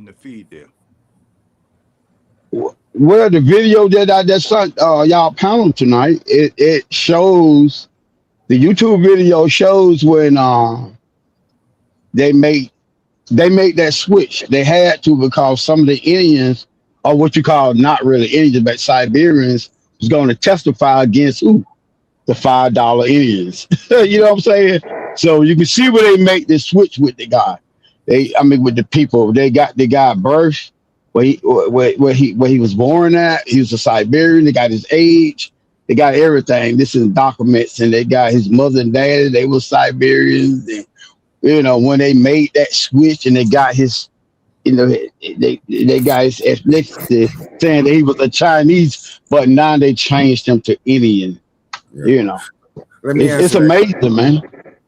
the feed there. Well, the video that I just sent y'all panel tonight, it shows the YouTube video shows when they make they made that switch. They had to, because some of the Indians, or what you call not really Indians, but Siberians, was going to testify against who? The $5 Indians. You know what I'm saying? So you can see where they make this switch with the guy. With the people. They got the guy birth, where he was born at. He was a Siberian. They got his age. They got everything. This is documents, and they got his mother and daddy. They were Siberians. And, you know, when they made that switch and they got his, you know, they got his ethnicity, saying that he was a Chinese, but now they changed him to Indian. Yeah. You know, Let me it's answer that. amazing, man.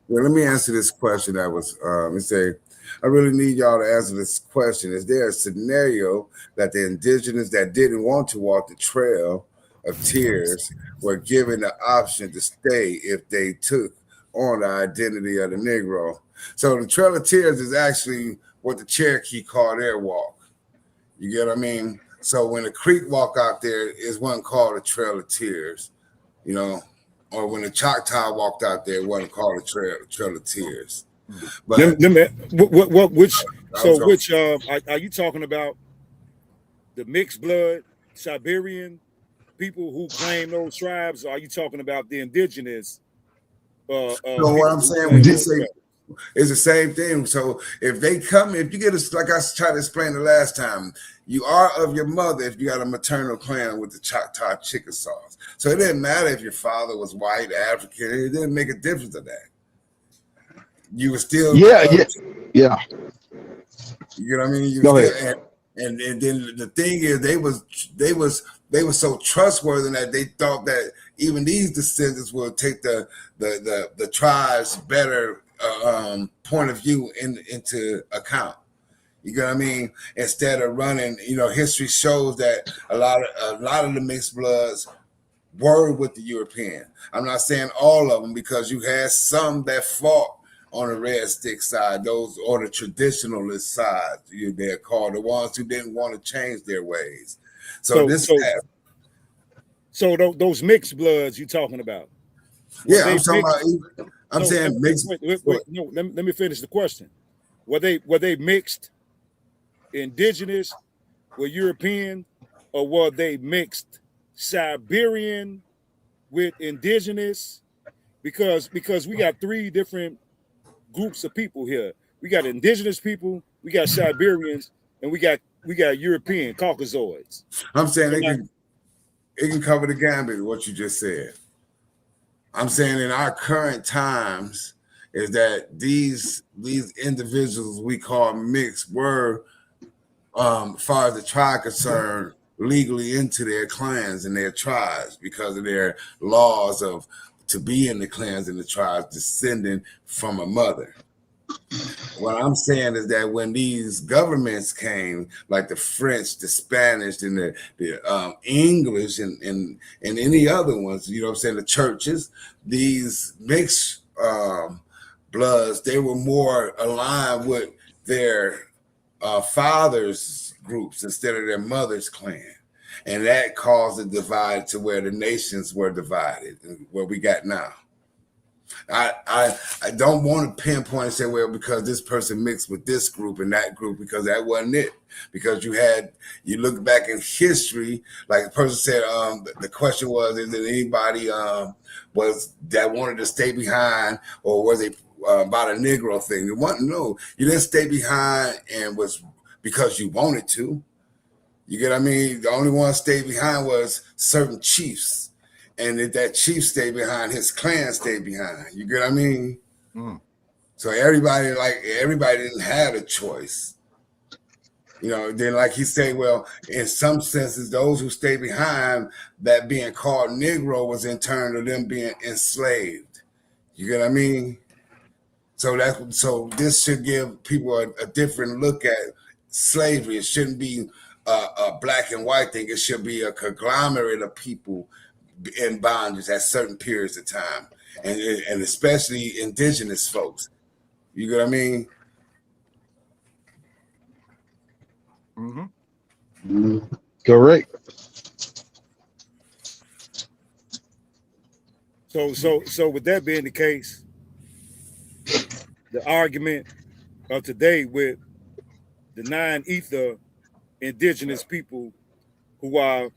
Well, let me answer this question that was it say, I really need y'all to answer this question. Is there a scenario that the indigenous that didn't want to walk the trail of tears were given the option to stay if they took on the identity of the Negro? So the Trail of Tears is actually what the Cherokee call their walk. You get what I mean? So when the Creek walk out there is one called the Trail of Tears, you know, or when the Choctaw walked out there, it wasn't called the Trail of Tears. But Which are you talking about? The mixed blood Siberian people who claim those tribes, or are you talking about the indigenous so people what I'm who saying, claim when you those say tribes? it's the same thing. So if they come, if you get a, like I tried to explain the last time, you are of your mother if you got a maternal clan with the Choctaw Chickasaws. So it didn't matter if your father was white, African, it didn't make a difference of that. You were still, Yeah. you know what I mean? You were Go still, ahead. and then the thing is, they were so trustworthy that they thought that even these descendants will take the tribe's better point of view into account. You know what I mean? Instead of running, you know, history shows that a lot of the mixed bloods were with the European. I'm not saying all of them, because you had some that fought on the red stick side, those or the traditionalist side, they're called the ones who didn't want to change their ways. So Those mixed bloods you talking about? Yeah, I'm talking about. I'm no, saying mixed. wait, no, let me finish the question. Were they mixed indigenous with European, or were they mixed Siberian with indigenous? Because we got three different groups of people here. We got indigenous people, we got Siberians, and we got European Caucasoids. I'm saying it can cover the gambit of what you just said. I'm saying in our current times is that these individuals we call mixed were, as far as the tribe concerned, legally into their clans and their tribes because of their laws of to be in the clans and the tribes descending from a mother. What I'm saying is that when these governments came, like the French, the Spanish, and the English, and any other ones, you know what I'm saying, the churches, these mixed bloods, they were more aligned with their fathers' groups instead of their mother's clan. And that caused a divide to where the nations were divided, where we got now. I don't want to pinpoint and say, well, because this person mixed with this group and that group, because that wasn't it. Because you look back in history, like the person said, the question was, is there anybody was that wanted to stay behind, or was it about a Negro thing? It wasn't. No, you didn't stay behind and was because you wanted to. You get what I mean? The only one stayed behind was certain chiefs. And if that chief stayed behind, his clan stayed behind. You get what I mean? Mm. So everybody didn't have a choice. You know, then like he said, well, in some senses, those who stayed behind, that being called Negro was in turn of them being enslaved. You get what I mean? So this should give people a different look at slavery. It shouldn't be a black and white thing. It should be a conglomerate of people in bondage at certain periods of time, and especially indigenous folks. You get what I mean? Mm-hmm. Correct. So with that being the case, the argument of today with the non-ether indigenous people who are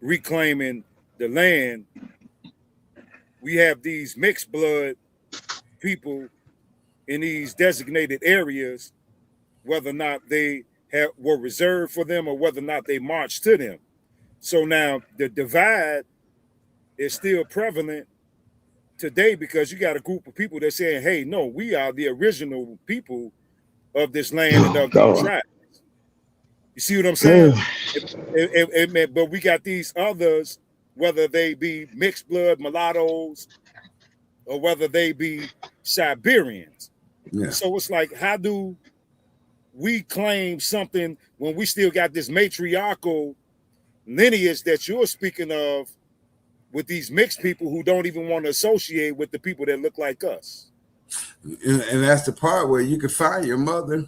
reclaiming the land, we have these mixed blood people in these designated areas, whether or not they were reserved for them or whether or not they marched to them. So now the divide is still prevalent today because you got a group of people that saying, hey, no, we are the original people of this land and of these tribes. You see what I'm saying? But we got these others, whether they be mixed blood mulattoes or whether they be Siberians. Yeah. So it's like, how do we claim something when we still got this matriarchal lineage that you're speaking of with these mixed people who don't even want to associate with the people that look like us? And that's the part where you can find your mother.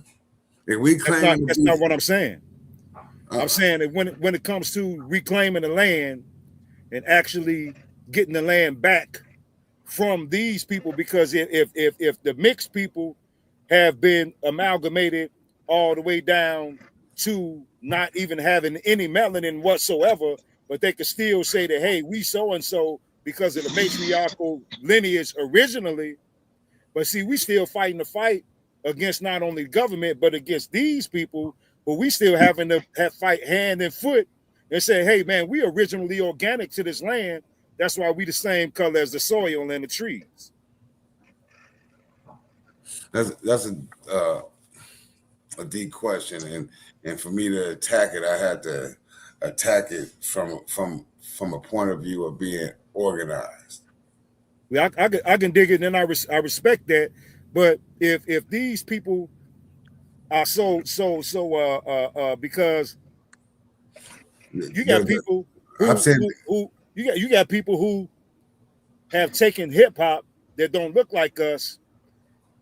If we claim that's not what I'm saying. I'm saying that when it comes to reclaiming the land and actually getting the land back from these people, because if the mixed people have been amalgamated all the way down to not even having any melanin whatsoever, but they could still say that, hey, we so and so because of the matriarchal lineage originally. But see, we still fighting the fight against not only government but against these people, who we still having to fight hand and foot and say, hey man, we originally organic to this land. That's why we the same color as the soil and the trees. That's a deep question, and for me to attack it, I had to attack it from a point of view of being organized. Yeah, I can dig it, and I respect that. But if these people are so because you got people who you got people who have taken hip hop that don't look like us,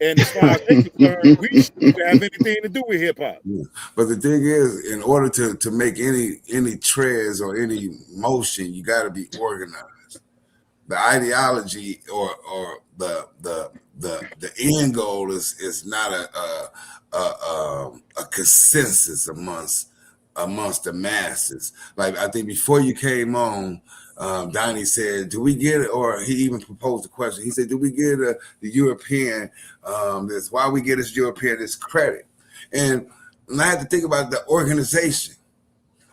and as far as they're concerned, we shouldn't have anything to do with hip hop. Yeah. But the thing is, in order to make any treads or any motion, you got to be organized. The ideology or the end goal is not a consensus amongst the masses. Like I think before you came on, Donnie said, "Do we get it?" Or he even proposed a question. He said, "Do we get the European this? Why we get this European this credit?" And I had to think about the organization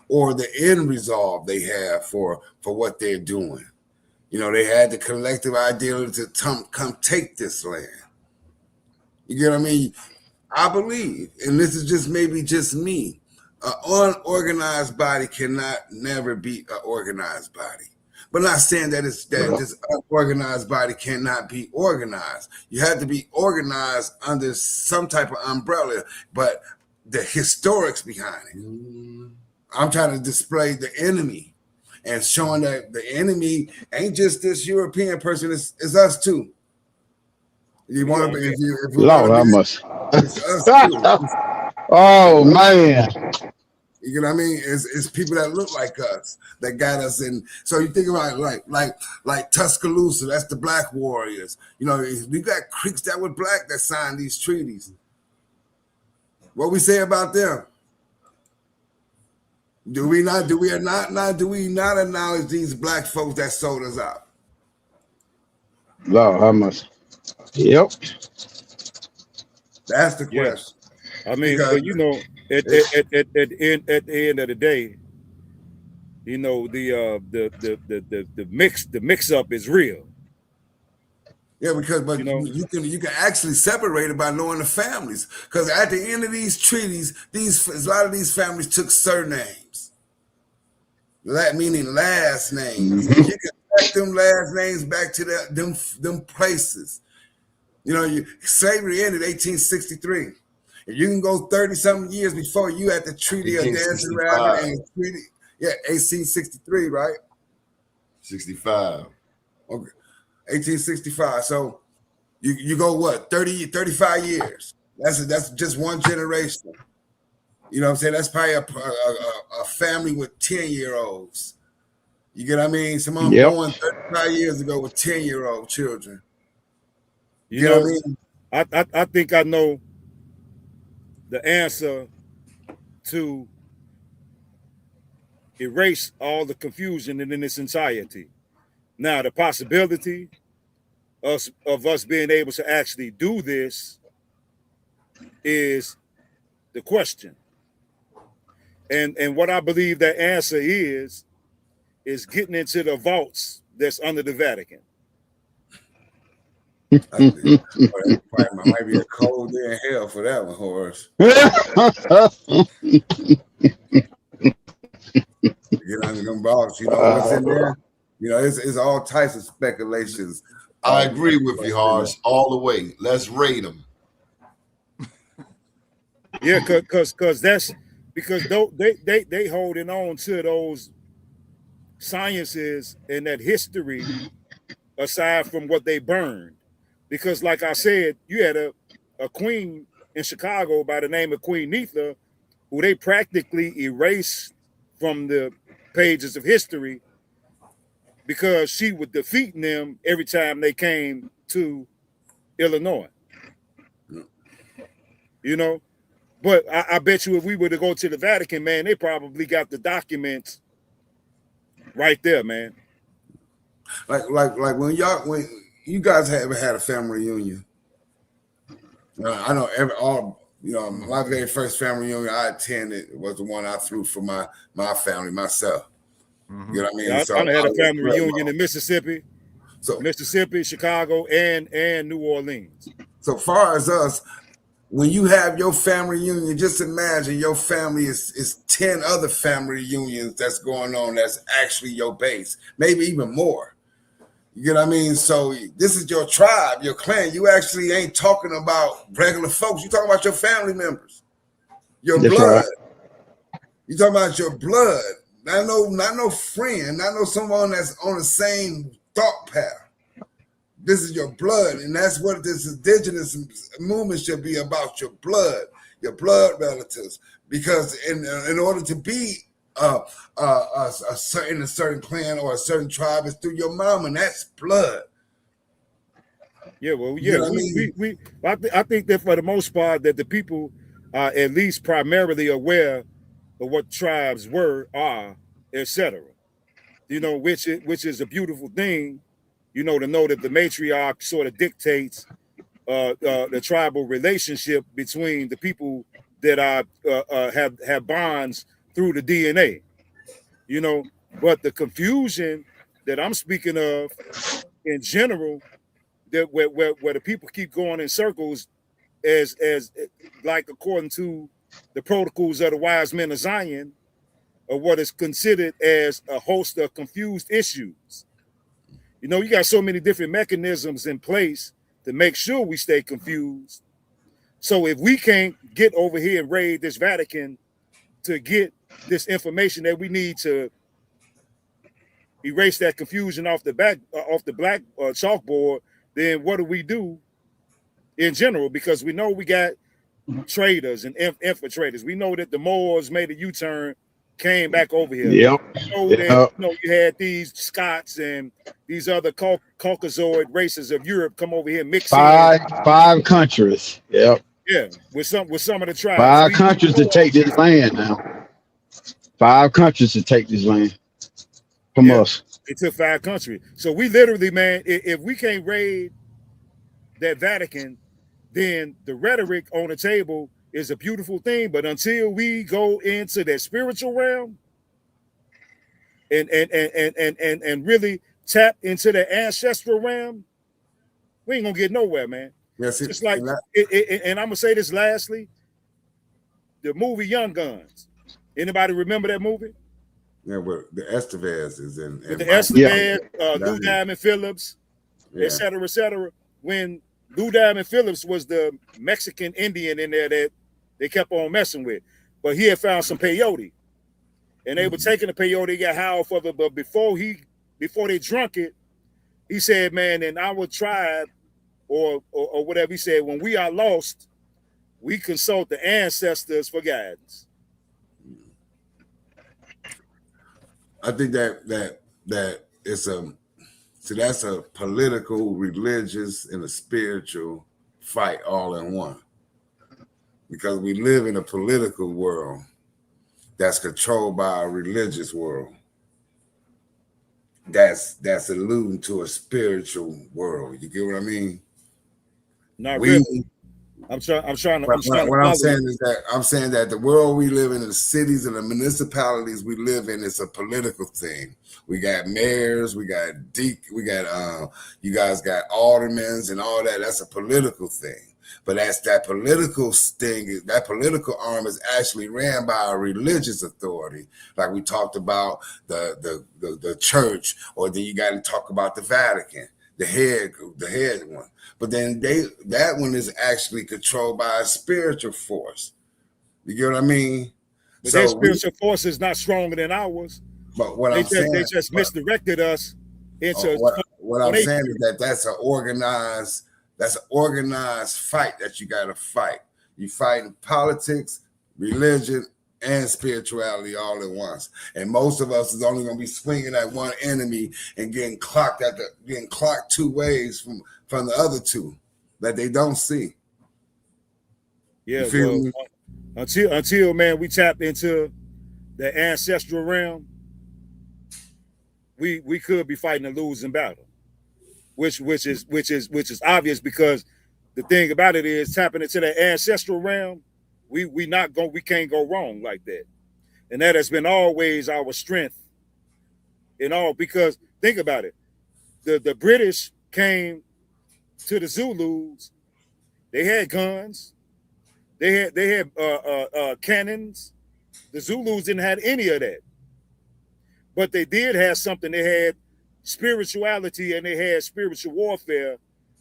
or the end resolve they have for what they're doing. You know, they had the collective ideal to come take this land. You get what I mean? I believe, and this is maybe just me, an unorganized body cannot never be an organized body. But not saying that this unorganized body cannot be organized. You have to be organized under some type of umbrella, but the historics behind it. I'm trying to display the enemy and showing that the enemy ain't just this European person, it's us too. You want to be, Lord, I must. It's us too. Oh man. You know what I mean? It's people that look like us that got us in. So you think about like Tuscaloosa, that's the Black Warriors. You know, we got Creeks that were black that signed these treaties. What we say about them? Do we not acknowledge these black folks that sold us out? Lord, how much? Yep. That's the Yeah. question. I mean, Because but you know, at the end of the day, you know, the mix up is real. yeah, but You know, you can actually separate it by knowing the families. Because at the end of these treaties, a lot of these families took surnames. That meaning last names. And you can track them last names back to them places. You know, slavery ended 1863. And you can go 30-something years before you at the Treaty of Dancing Rabbit and Treaty, 1863, right? 65. Okay, 1865. So you go what, 35 years? That's just one generation. You know what I'm saying? That's probably a family with 10-year-olds. You get what I mean? Someone born 35 years ago with 10-year-old children. you know, what I mean? I think I know the answer to erase all the confusion in its entirety. Now, the possibility of us being able to actually do this is the question. And what I believe that answer is getting into the vaults that's under the Vatican. Might be a cold day in hell for that one, Horace. Get under them vaults, you know what's in there? You know, it's all types of speculations. I agree with you, Horace, all the way. Let's rate them. Yeah, because that's because they holding on to those sciences and that history aside from what they burned. Because like I said, you had a queen in Chicago by the name of Queen Neitha, who they practically erased from the pages of history because she was defeating them every time they came to Illinois. You know? But I bet you if we were to go to the Vatican, man, they probably got the documents right there, man. Like when you guys ever had a family reunion? I know my very first family reunion I attended was the one I threw for my family, myself. Mm-hmm. You know what I mean? Yeah, So I had a family reunion in Mississippi, so Chicago, and New Orleans. So far as us, when you have your family reunion, just imagine your family is 10 other family reunions that's going on that's actually your base, maybe even more. You know what I mean? So this is your tribe, your clan. You actually ain't talking about regular folks. You talking about your family members, your blood. Right. You talking about your blood. Not no friend, not no someone that's on the same thought path. This is your blood, and that's what this indigenous movement should be about: your blood relatives. Because in order to be a certain clan or a certain tribe, is through your mom, and that's blood. Yeah, well, yeah, you know I think that for the most part that the people are at least primarily aware of what tribes are, etc. You know, which is a beautiful thing. You know, to know that the matriarch sort of dictates the tribal relationship between the people that have bonds through the DNA. You know, but the confusion that I'm speaking of in general, that where the people keep going in circles, as like according to the protocols of the wise men of Zion, or what is considered as a host of confused issues. You know, you got so many different mechanisms in place to make sure we stay confused. So if we can't get over here and raid this Vatican to get this information that we need to erase that confusion off the black chalkboard, then what do we do in general? Because we know we got traders and infiltrators. We know that the Moors made a U-turn, came back over here. Yep. We know that you had these Scots and these other Caucasoid races of Europe come over here, mix five countries. Yep. Yeah, with some of the tribes. 5 countries to take this land now. 5 countries to take this land from us. It took 5 countries. So we literally, man, if we can't raid that Vatican, then the rhetoric on the table is a beautiful thing. But until we go into that spiritual realm and really tap into the ancestral realm, we ain't gonna get nowhere, man. Yes, just like, and I'm gonna say this lastly: the movie Young Guns. Anybody remember that movie? Yeah, well, the Estevez is in. With the Estevez, Lou Diamond Phillips, et cetera, et cetera. When Lou Diamond Phillips was the Mexican Indian in there that they kept on messing with, but he had found some peyote, and they were taking the peyote, got high off of it. But before they drunk it, he said, "Man, in our tribe, or whatever," he said, "when we are lost, we consult the ancestors for guidance." I think that it's so that's a political, religious, and a spiritual fight all in one. Because we live in a political world that's controlled by a religious world. That's alluding to a spiritual world. You get what I mean? Not really. I'm trying. What I'm saying is that I'm saying that the world we live in, the cities and the municipalities we live in, is a political thing. We got mayors, we got you guys got aldermen and all that. That's a political thing. But that's that political thing. That political arm is actually ran by a religious authority, like we talked about the church, or then you got to talk about the Vatican, the head one. But then that one is actually controlled by a spiritual force. You get what I mean? But their spiritual force is not stronger than ours. But what they just misdirected us into what I'm saying is that's an organized fight that you got to fight. You fight in politics, religion, and spirituality all at once. And most of us is only going to be swinging at one enemy and getting clocked 2 ways from the other 2 that they don't see. Yeah, well, until man, we tap into the ancestral realm, we could be fighting a losing battle, which is obvious, because the thing about it is, tapping into the ancestral realm, we can't go wrong like that. And that has been always our strength in all, because think about it. The British came to the Zulus. They had guns. They had cannons. The Zulus didn't have any of that. But they did have something. They had spirituality, and they had spiritual warfare.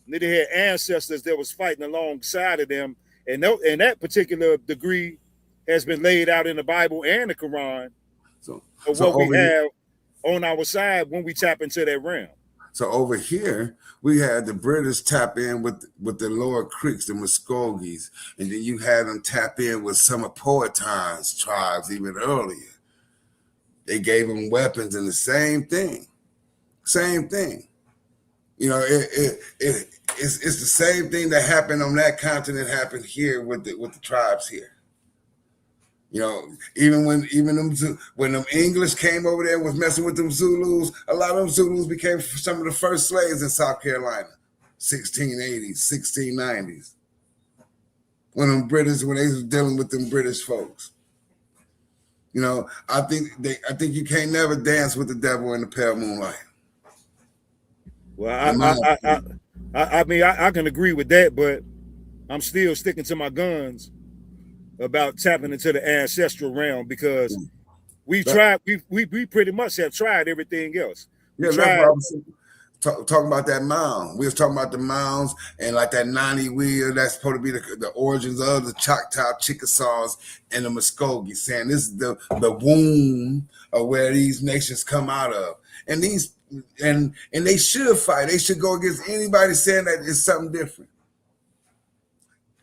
And they had ancestors that was fighting alongside of them. And that particular degree has been laid out in the Bible and the Quran. So what we have on our side when we tap into that realm. So over here, we had the British tap in with the Lower Creeks, the Muskogees, and then you had them tap in with some of Powhatan's tribes even earlier. They gave them weapons and the same thing. You know, it's the same thing that happened on that continent happened here with the tribes here. You know, even when them English came over there and was messing with them Zulus, a lot of them Zulus became some of the first slaves in South Carolina, 1680s, 1690s. When they was dealing with them British folks. You know, I think you can't never dance with the devil in the pale moonlight. Well, I mean, I can agree with that, but I'm still sticking to my guns about tapping into the ancestral realm, because we pretty much have tried everything else. Talking about that mound. We was talking about the mounds and like that 90 wheel. That's supposed to be the origins of the Choctaw, Chickasaws, and the Muskogee, saying this is the womb of where these nations come out of. And they should fight. They should go against anybody saying that it's something different.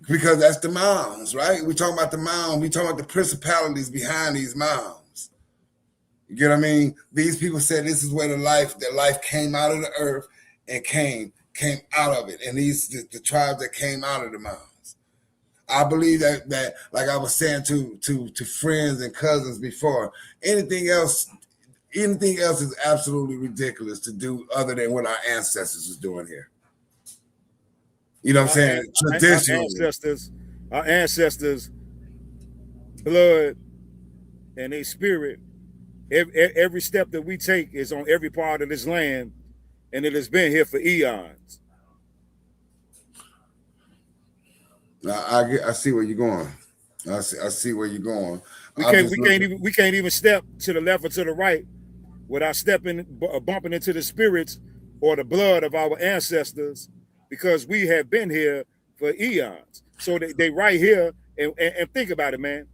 because that's the mounds, right? We talking about the mound. We talking about the principalities behind these mounds. You get what I mean? These people said this is where the life came out of the earth and came out of it. And these the tribes that came out of the mounds. I believe that like I was saying to friends and cousins before, anything else is absolutely ridiculous to do other than what our ancestors was doing here. You know what I'm saying? Traditionally. Our ancestors, blood and their spirit, every step that we take is on every part of this land, and it has been here for eons. I see where you're going. I see where you're going. We can't even step to the left or to the right without bumping into the spirits or the blood of our ancestors, because we have been here for eons. So they right here, and think about it, man.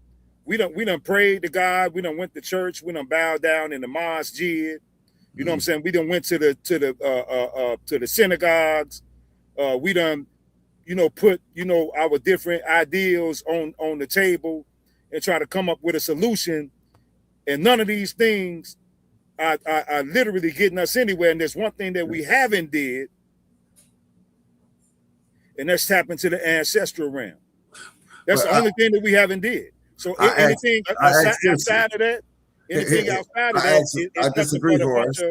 We done prayed to God. We done went to church. We done bowed down in the masjid. You know what I'm saying? We done went to the synagogues. We done, put our different ideals on the table and try to come up with a solution. And none of these things are literally getting us anywhere. And there's one thing that we haven't did, and that's tap into the ancestral realm. That's the only thing that we haven't did. So anything outside of that, I disagree, Horace.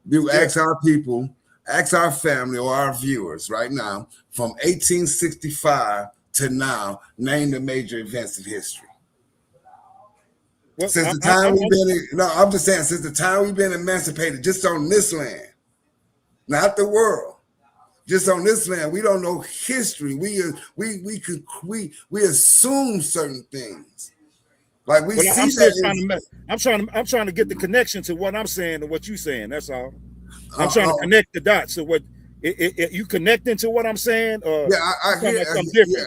You ask our people, ask our family or our viewers right now, from 1865 to now, name the major events of history. Well, since the time we've been emancipated, just on this land, not the world. Just on this land, we don't know history. We assume certain things. Like I'm trying to get the connection to what I'm saying and what you're saying. That's all. I'm trying to connect the dots. So what you connecting to what I'm saying? Or I hear something different. Yeah.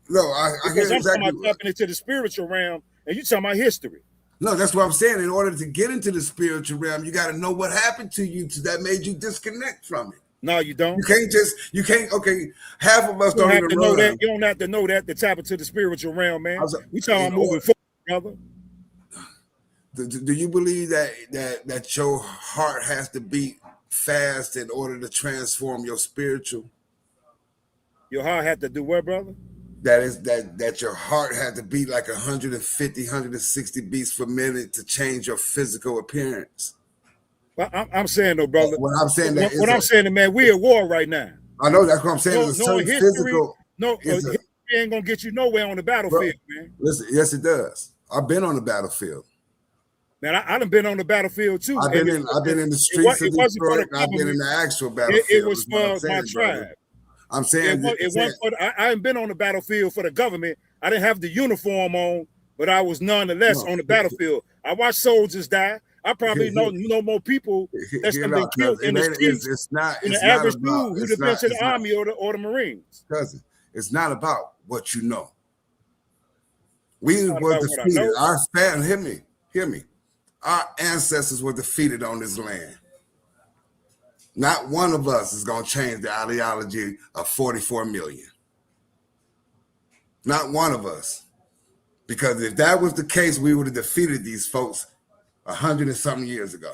No, I hear exactly. I'm talking about tapping into the spiritual realm, and you talking about history. No, that's what I'm saying. In order to get into the spiritual realm, you got to know what happened to you that made you disconnect from it. No, you don't. You can't. Okay, half of us don't even know that. You don't have to know that to tap into the spiritual realm, man. We talking about moving forward, brother. Do you believe that your heart has to beat fast in order to transform your spiritual? Your heart had to do what, brother? That your heart had to beat like 150, 160 beats per minute to change your physical appearance. I'm saying though, brother. What I'm saying, man, we're at war right now. I know that's what I'm saying. History ain't gonna get you nowhere on the battlefield, man. Listen, yes, it does. I've been on the battlefield. Man, I done been on the battlefield too. I've been in the streets of Detroit. I've been in the actual battlefield. It was for my tribe. I'm saying I ain't been on the battlefield for the government. I didn't have the uniform on, but I was nonetheless on the battlefield. I watched soldiers die. I probably know more people that's been killed in the streets than the average dude who'd have been to the Army or the Marines. Cousin, it's not about what you know. We were defeated. Our family, hear me. Our ancestors were defeated on this land. Not one of us is going to change the ideology of 44 million. Not one of us. Because if that was the case, we would have defeated these folks 100 and something years ago.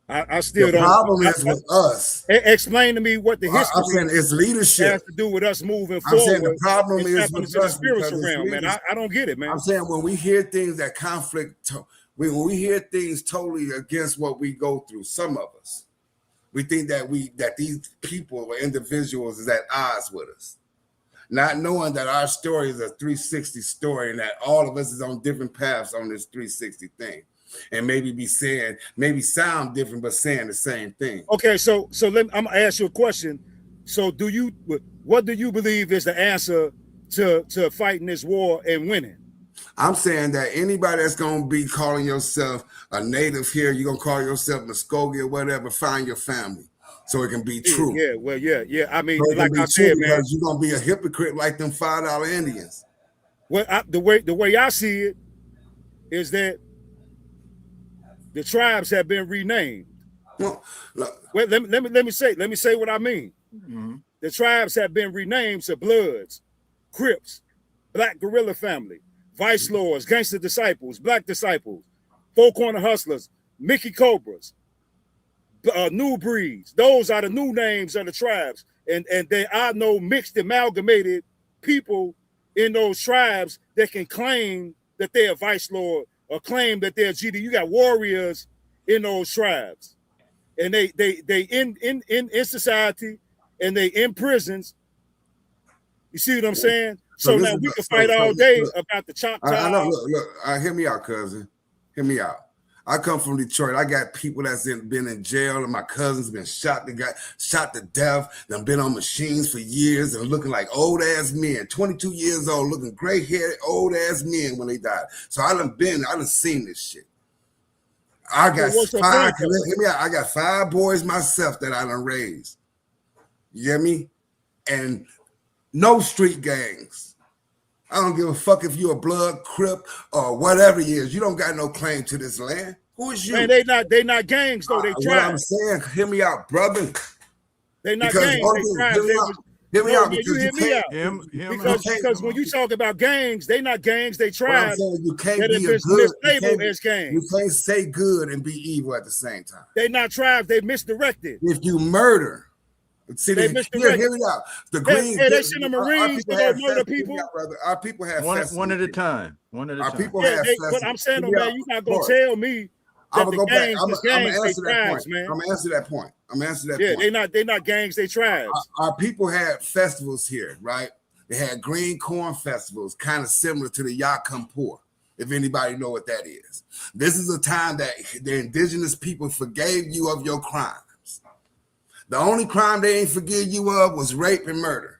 I still the don't. The problem is with us. Explain to me what the history I'm saying it's leadership has to do with us moving forward. I'm saying the problem is with us. The spiritual realm, man. I don't get it, man. I'm saying when we hear things that conflict, when we hear things totally against what we go through, some of us, we think that these people or individuals is at odds with us. Not knowing that our story is a 360 story and that all of us is on different paths on this 360 thing. And maybe sound different, but saying the same thing. Okay, so I'm gonna ask you a question. So what do you believe is the answer to fighting this war and winning? I'm saying that anybody that's gonna be calling yourself a native here, you're gonna call yourself Muskogee or whatever, find your family. So it can be true. Yeah, well, yeah. I mean, so like I said, man, because you're gonna be a hypocrite like them $5 Indians. Well, the way I see it is that the tribes have been renamed. No, let me say what I mean. Mm-hmm. The tribes have been renamed to Bloods, Crips, Black Guerrilla Family, Vice Lords, Gangster Disciples, Black Disciples, Four Corner Hustlers, Mickey Cobras, New Breeds. Those are the new names of the tribes. And there are no mixed amalgamated people in those tribes that can claim that they're a Vice Lord or claim that they're GD. You got warriors in those tribes. And they in society and they in prisons. You see what I'm saying? So now we can fight all day about the Choctaw. I know. Look. Hear me out, cousin. Hear me out. I come from Detroit. I got people that's been in jail, and my cousins been shot. They got shot to death. They've been on machines for years and looking like old ass men, 22 years old, looking gray haired old ass men when they died. So I done seen this shit. I got five. Hear me out. I got 5 boys myself that I done raised. You get me? And no street gangs. I don't give a fuck if you're a blood, crip, or whatever it is. You don't got no claim to this land. Who is you? Man, they not gangs though. They what tribes. I'm saying, hear me out, brother. They not gangs. They tribes. Hear me out. Because when you talk about gangs, they not gangs. They tribes. You can't be mislabeled as gangs. You can't say good and be evil at the same time. They not tribes. They misdirected. If you murder. See, hear me out. The Green. They send the Marines to go murder people. Our people have one at a time. Our people have. But I'm saying, man, you're not gonna tell me that the gangs, I'm gonna answer that point. Man. I'm gonna answer that point. Yeah, they're not gangs. They tribes. Our people had festivals here, right? They had green corn festivals, kind of similar to the Yakumpur. If anybody know what that is, this is a time that the indigenous people forgave you of your crime. The only crime they ain't forgive you of was rape and murder.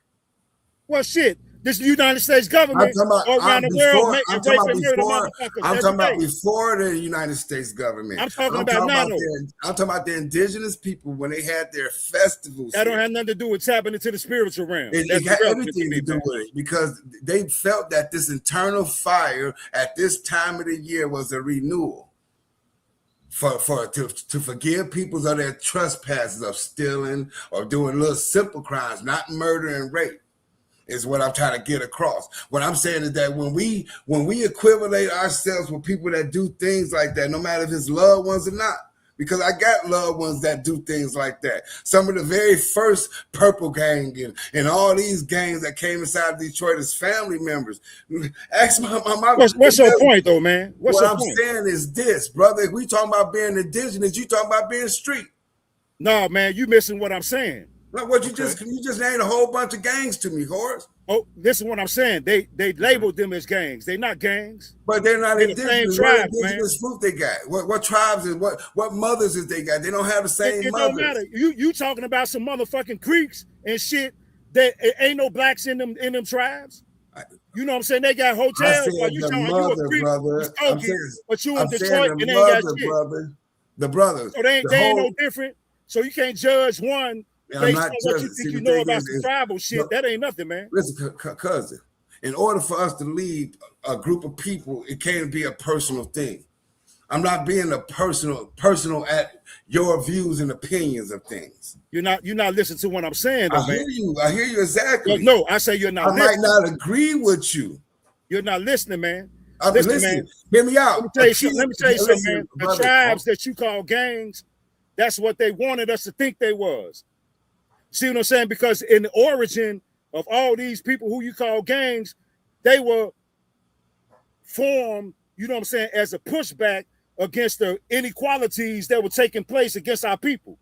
Well, shit. This is the United States government around the world making rape and murder motherfuckers. I'm talking about before the United States government. I'm talking about now. I'm talking about the indigenous people when they had their festivals. That don't have nothing to do with tapping into the spiritual realm. It got everything to do with it because they felt that this internal fire at this time of the year was a renewal. To forgive people of their trespasses of stealing or doing little simple crimes, not murder and rape, is what I'm trying to get across. What I'm saying is that when we equivalate ourselves with people that do things like that, no matter if it's loved ones or not, because I got loved ones that do things like that. Some of the very first Purple Gang and all these gangs that came inside Detroit as family members. Ask my what's your point, though, man? What I'm saying is this, brother. If we talking about being indigenous, you talking about being street. No, man, you missing what I'm saying. Like what you just named a whole bunch of gangs to me, Horace. Oh, this is what I'm saying. They labeled them as gangs. They're not gangs. But they're not indigenous. The same tribes, what indigenous fruit they got? What tribes and what mothers is they got? They don't have the same mothers. It don't matter. You talking about some motherfucking creeks and shit that ain't no blacks in them tribes. You know what I'm saying? They got hotels. You talking you a creek, brother. But you in Detroit and they ain't got shit. Brother. The brothers. So they ain't no different. So you can't judge one based on what you think you know about some tribal shit. That ain't nothing, man. Listen, cousin. In order for us to lead a group of people, it can't be a personal thing. I'm not being a personal at your views and opinions of things. You're not listening to what I'm saying, though, man. I hear you exactly. No, I say you're not listening. I might not agree with you. You're not listening, man. Listen, man. Hear me out. Let me tell you something, man. The tribes that you call gangs, that's what they wanted us to think they was. See what I'm saying? Because in the origin of all these people who you call gangs, they were formed, you know what I'm saying, as a pushback against the inequalities that were taking place against our people.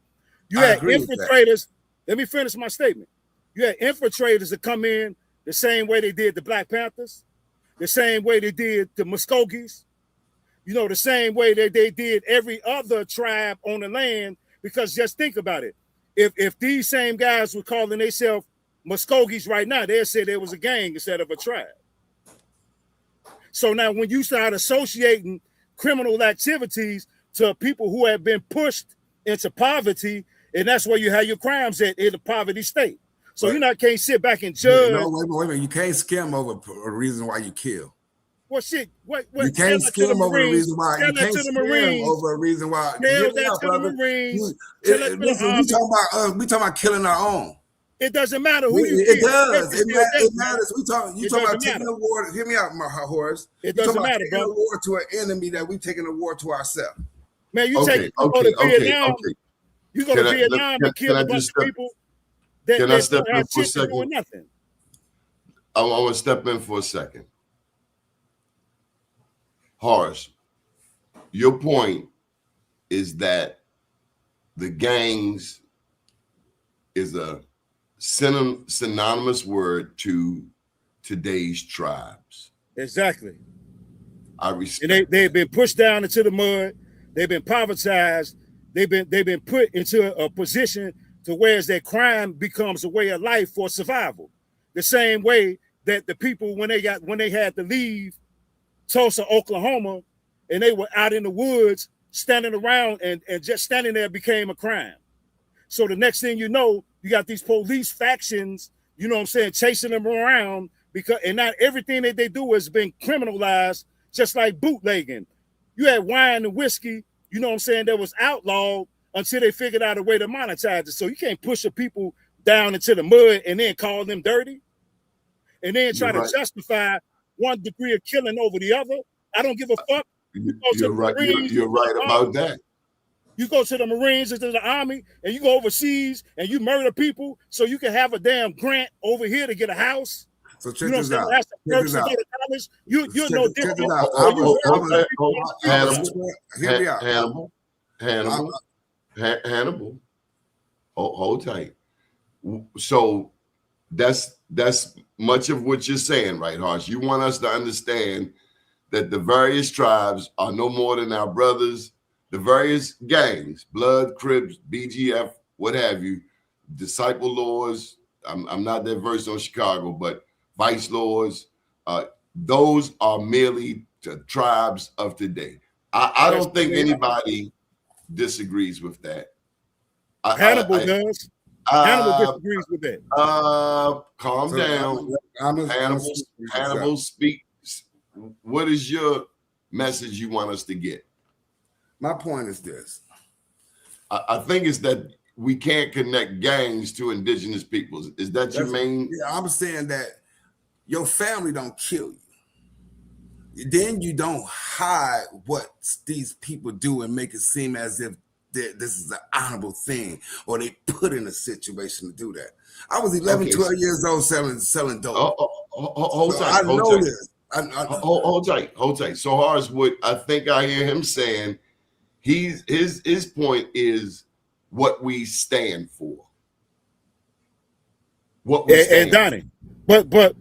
You had infiltrators. Let me finish my statement. You had infiltrators that come in the same way they did the Black Panthers, the same way they did the Muskogees, you know, the same way that they did every other tribe on the land. Because just think about it. If these same guys were calling themselves Muskogees right now, they'd say there was a gang instead of a tribe. So now when you start associating criminal activities to people who have been pushed into poverty, and that's where you have your crimes at in a poverty state. So you can't sit back and judge. No, wait a minute. You can't skim over a reason why you kill. Well, shit. What? You can't skim over the reason why. You can't skim over a reason why. Tell that to the Marines. Listen, we talking about killing our own. It doesn't matter who you It kill. does. It It matters. You It talking about doesn't taking matter. a war? Hear me out, Horace. It You talking doesn't about matter, taking bro. a war to an enemy that we taking a war to ourselves. Man, you Okay, go to Vietnam. okay. You go to Vietnam and kill can I a bunch just of step? people that Can I step don't in have for a shit to do with second? nothing. I want to step in for a second. Horace, your point is that the gangs is a synonymous word to today's tribes. Exactly. I And respect. they've been pushed down into the mud. They've been povertized. They've been put into a position to where their crime becomes a way of life for survival. The same way that the people when they had to leave Tulsa, Oklahoma, and they were out in the woods standing around and just standing there became a crime. So the next thing you know, you got these police factions, you know what I'm saying, chasing them around and not everything that they do has been criminalized, just like bootlegging. You had wine and whiskey, you know what I'm saying, that was outlawed until they figured out a way to monetize it. So you can't push the people down into the mud and then call them dirty and then try to justify one degree of killing over the other. I don't give a fuck. You're right. You're right about that. You go to the Marines and to the Army, and you go overseas and you murder people so you can have a damn grant over here to get a house. So check this out. That's the perks of going to college. You're no different. Hannibal. Hold tight. So that's much of what you're saying, right, Harsh? You want us to understand that the various tribes are no more than our brothers. The various gangs, Blood, Crips, BGF, what have you, Disciple Lords, I'm not that versed on Chicago, but Vice Lords, those are merely the tribes of today. I don't think anybody disagrees with that. Hannibal does. Hannibal disagrees with that. Calm down. Hannibal, speak. What is your message you want us to get? My point is this. I think it's that we can't connect gangs to indigenous peoples. Is that your main? Yeah, I'm saying that your family don't kill you. Then you don't hide what these people do and make it seem as if this is an honorable thing or they put in a situation to do that. I was 11, 12 years old selling dope. Hold tight. Hold tight. So hard as what I think I hear him saying. His point is what we stand for. What we stand and Donnie, but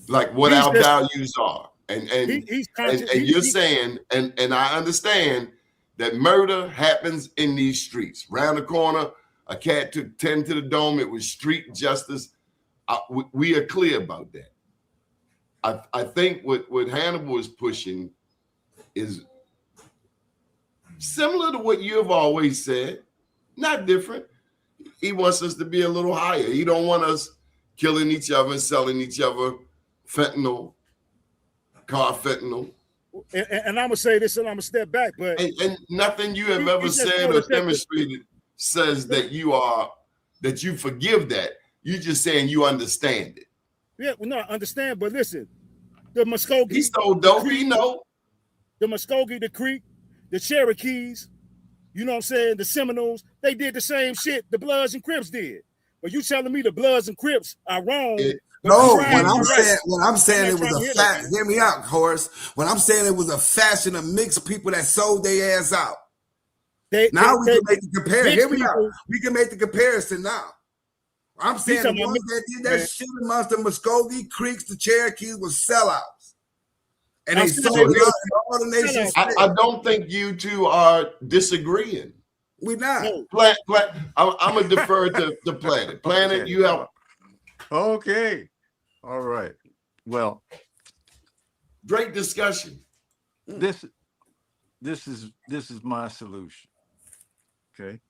like what our values are, and you're saying, and I understand that murder happens in these streets. Round the corner, a cat took 10 to the dome. It was street justice. We are clear about that. I think what Hannibal is pushing is similar to what you have always said, not different. He wants us to be a little higher. He don't want us killing each other and selling each other fentanyl, car fentanyl. And I'm gonna say this, and I'm gonna step back, but and nothing you have ever said or demonstrated says that you forgive that. You're just saying you understand it. Yeah, well, no, I understand, but listen, the Muskogee, he's so dope. He know the Muskogee, the Creek, the Cherokees, you know what I'm saying, the Seminoles, they did the same shit the Bloods and Crips did. But you telling me the Bloods and Crips are wrong? No, when I'm saying it was a fact, hear me out, Horace. When I'm saying it was a fashion of mixed people that sold their ass out. Now we can make the comparison. Hear me out. We can make the comparison now. I'm saying the ones that did that shit amongst the Muskogee, Creeks, the Cherokees was sellouts. And they sold all the nations. I don't think you two are disagreeing. We're not. I'm gonna defer to Planet. Planet, you help. Okay. All right. Well, great discussion. This is my solution. Okay.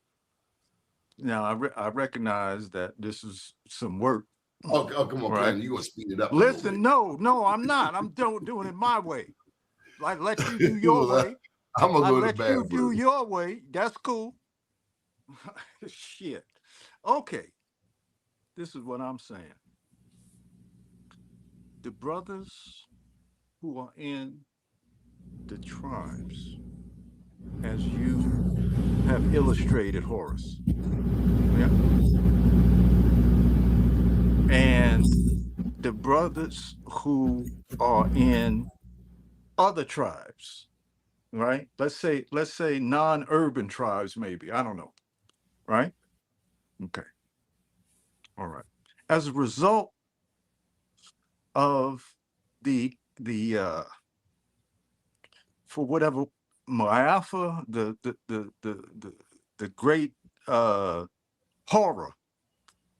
Now I recognize that this is some work. Oh come on, right? Planet. You gonna speed it up? Listen, no, I'm not. I'm doing it my way. Like let you do your way. I'm gonna go let to bed. You do your way. That's cool. Shit. Okay. this is what I'm saying. The brothers who are in the tribes, as you have illustrated, Horace, yeah, and the brothers who are in other tribes, right? Let's say non-urban tribes, maybe. I don't know, right? Okay, all right. As a result of the for whatever Ma'afa, the great horror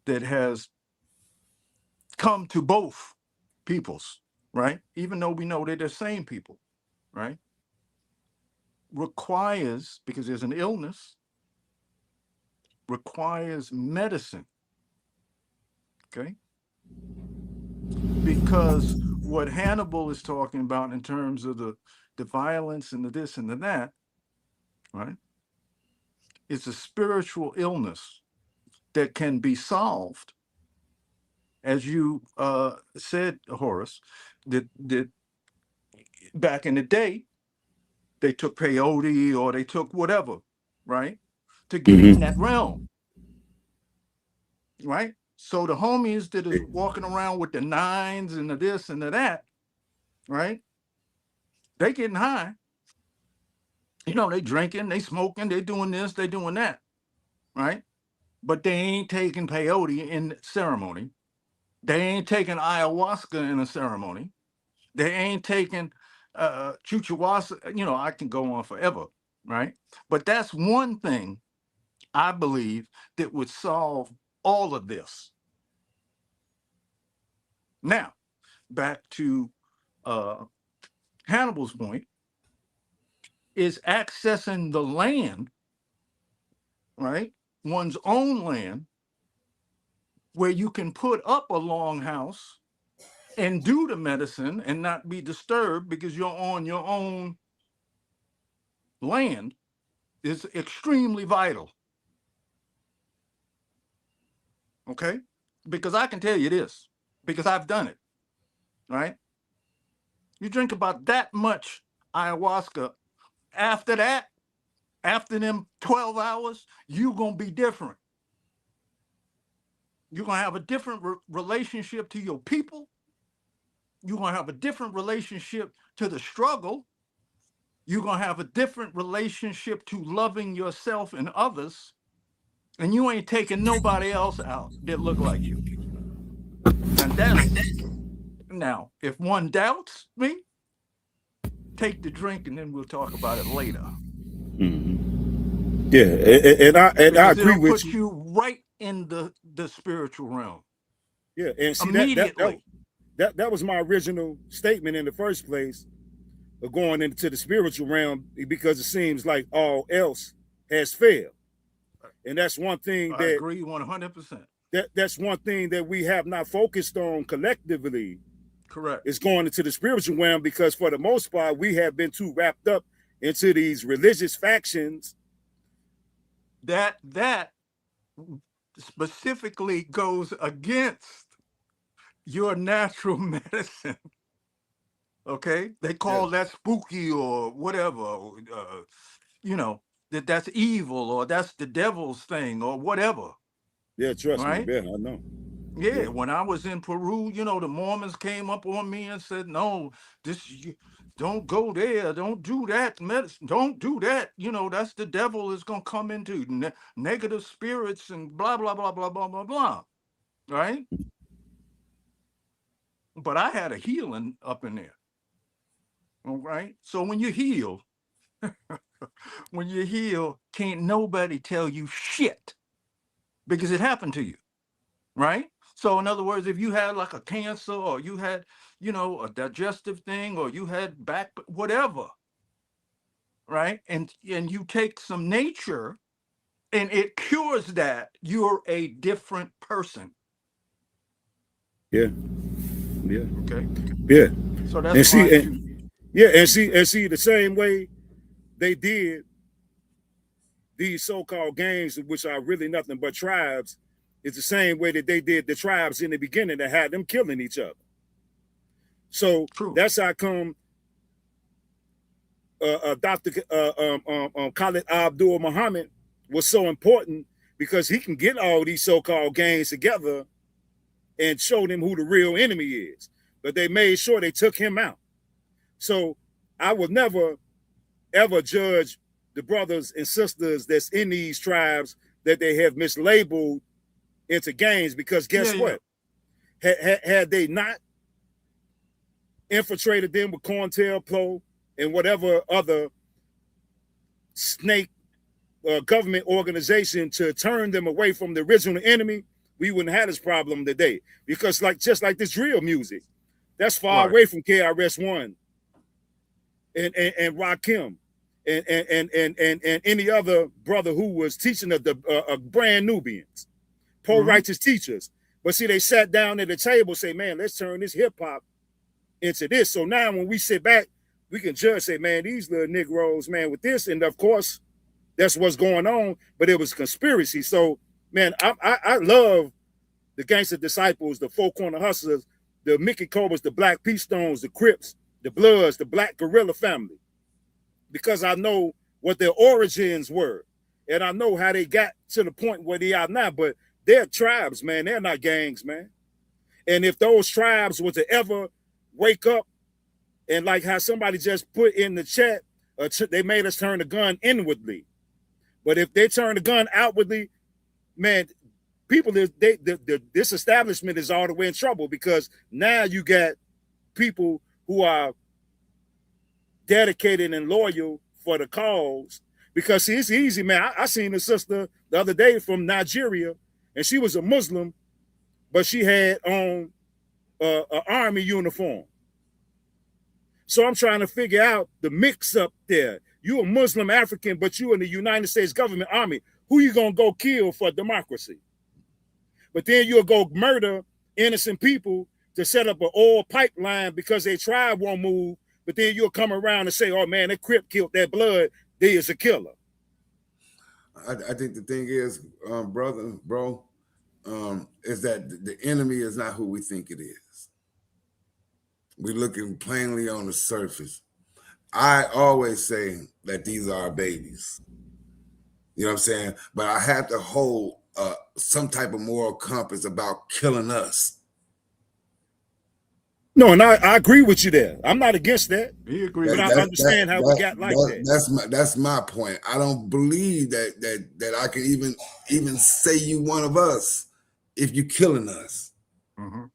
that has come to both peoples, right? Even though we know they're the same people, right? Requires, because there's an illness, requires medicine, okay? Because what Hannibal is talking about in terms of the violence and the this and the that, right? It's a spiritual illness that can be solved, as you said, Horace, that back in the day, they took peyote or they took whatever, right, to get in that realm, right? So the homies that is walking around with the nines and the this and the that, right, they getting high. You know, they drinking, they smoking, they doing this, they doing that, right? But they ain't taking peyote in ceremony. They ain't taking ayahuasca in a ceremony. They ain't taking chuchuasa. You know, I can go on forever, right? But that's one thing I believe that would solve all of this. Now, back to Hannibal's point, is accessing the land, right? One's own land, where you can put up a longhouse and do the medicine and not be disturbed because you're on your own land, is extremely vital. Okay? Because I can tell you this, because I've done it, right? You drink about that much ayahuasca, after that, after them 12 hours, you're going to be different. You're going to have a different relationship to your people. You're going to have a different relationship to the struggle. You're going to have a different relationship to loving yourself and others. And you ain't taking nobody else out that look like you. Now, if one doubts me, take the drink and then we'll talk about it later. Yeah, and I agree it'll with put you. you right in the spiritual realm. Yeah, and see immediately. That was my original statement in the first place of going into the spiritual realm, because it seems like all else has failed. And that's one thing I agree 100%. That's one thing that we have not focused on collectively. Correct. Is going into the spiritual realm, because for the most part, we have been too wrapped up into these religious factions. That specifically goes against your natural medicine. Okay? They call that spooky or whatever, you know, that's evil or that's the devil's thing or whatever. Yeah, trust right? me. Yeah, I know. Yeah, when I was in Peru, you know, the Mormons came up on me and said, no, don't go there. Don't do that. Medicine. Don't do that. You know, that's the devil is going to come into negative spirits and blah, blah, blah, blah, blah, blah, blah. Right? But I had a healing up in there. All right. So when you heal, can't nobody tell you shit because it happened to you. Right? So in other words, if you had like a cancer or you had, you know, a digestive thing or you had back, whatever, right? And you take some nature and it cures that, you're a different person. Yeah. Yeah. Okay. Yeah. So that's why and see the same way they did these so-called gangs, which are really nothing but tribes, is the same way that they did the tribes in the beginning that had them killing each other. So True. that's how come Dr. Khalid Abdul Muhammad was so important, because he can get all these so-called gangs together and show them who the real enemy is. But they made sure they took him out. So I would never, ever judge the brothers and sisters that's in these tribes that they have mislabeled into gangs, because guess what? Had they not infiltrated them with COINTELPRO and whatever other snake government organization to turn them away from the original enemy, we wouldn't have this problem today. Because just like this drill music, that's far away from KRS-One and Rakim and any other brother who was teaching the brand Nubians, pro-righteous teachers. But see, they sat down at the table, say, man, let's turn this hip hop into this. So now when we sit back, we can judge, say, man, these little Negroes, man, with this. And of course, that's what's going on. But it was conspiracy. So, man, I love the Gangster Disciples, the Four Corner Hustlers, the Mickey Cobras, the Black P Stones, the Crips, the Bloods, the Black Guerrilla family, because I know what their origins were. And I know how they got to the point where they are now. But they're tribes, man. They're not gangs, man. And if those tribes were to ever wake up, and like how somebody just put in the chat, they made us turn the gun inwardly. But if they turn the gun outwardly, man, people, this establishment is all the way in trouble, because now you got people who are dedicated and loyal for the cause. Because see, it's easy, man. I seen a sister the other day from Nigeria, and she was a Muslim, but she had on an army uniform. So I'm trying to figure out the mix up there. You a Muslim African, but you in the United States government army. Who you gonna go kill for democracy? But then you'll go murder innocent people to set up an oil pipeline because their tribe won't move. But then you'll come around and say, oh man, that Crip killed that blood. They is a killer. I think the thing is, bro, is that the enemy is not who we think it is. We're looking plainly on the surface. I always say that these are our babies. You know what I'm saying? But I have to hold some type of moral compass about killing us. No, and I agree with you there. I'm not against that. He agrees. But I understand how we got like that. That's my point. I don't believe that I can even say you one of us if you killing us. Mm-hmm.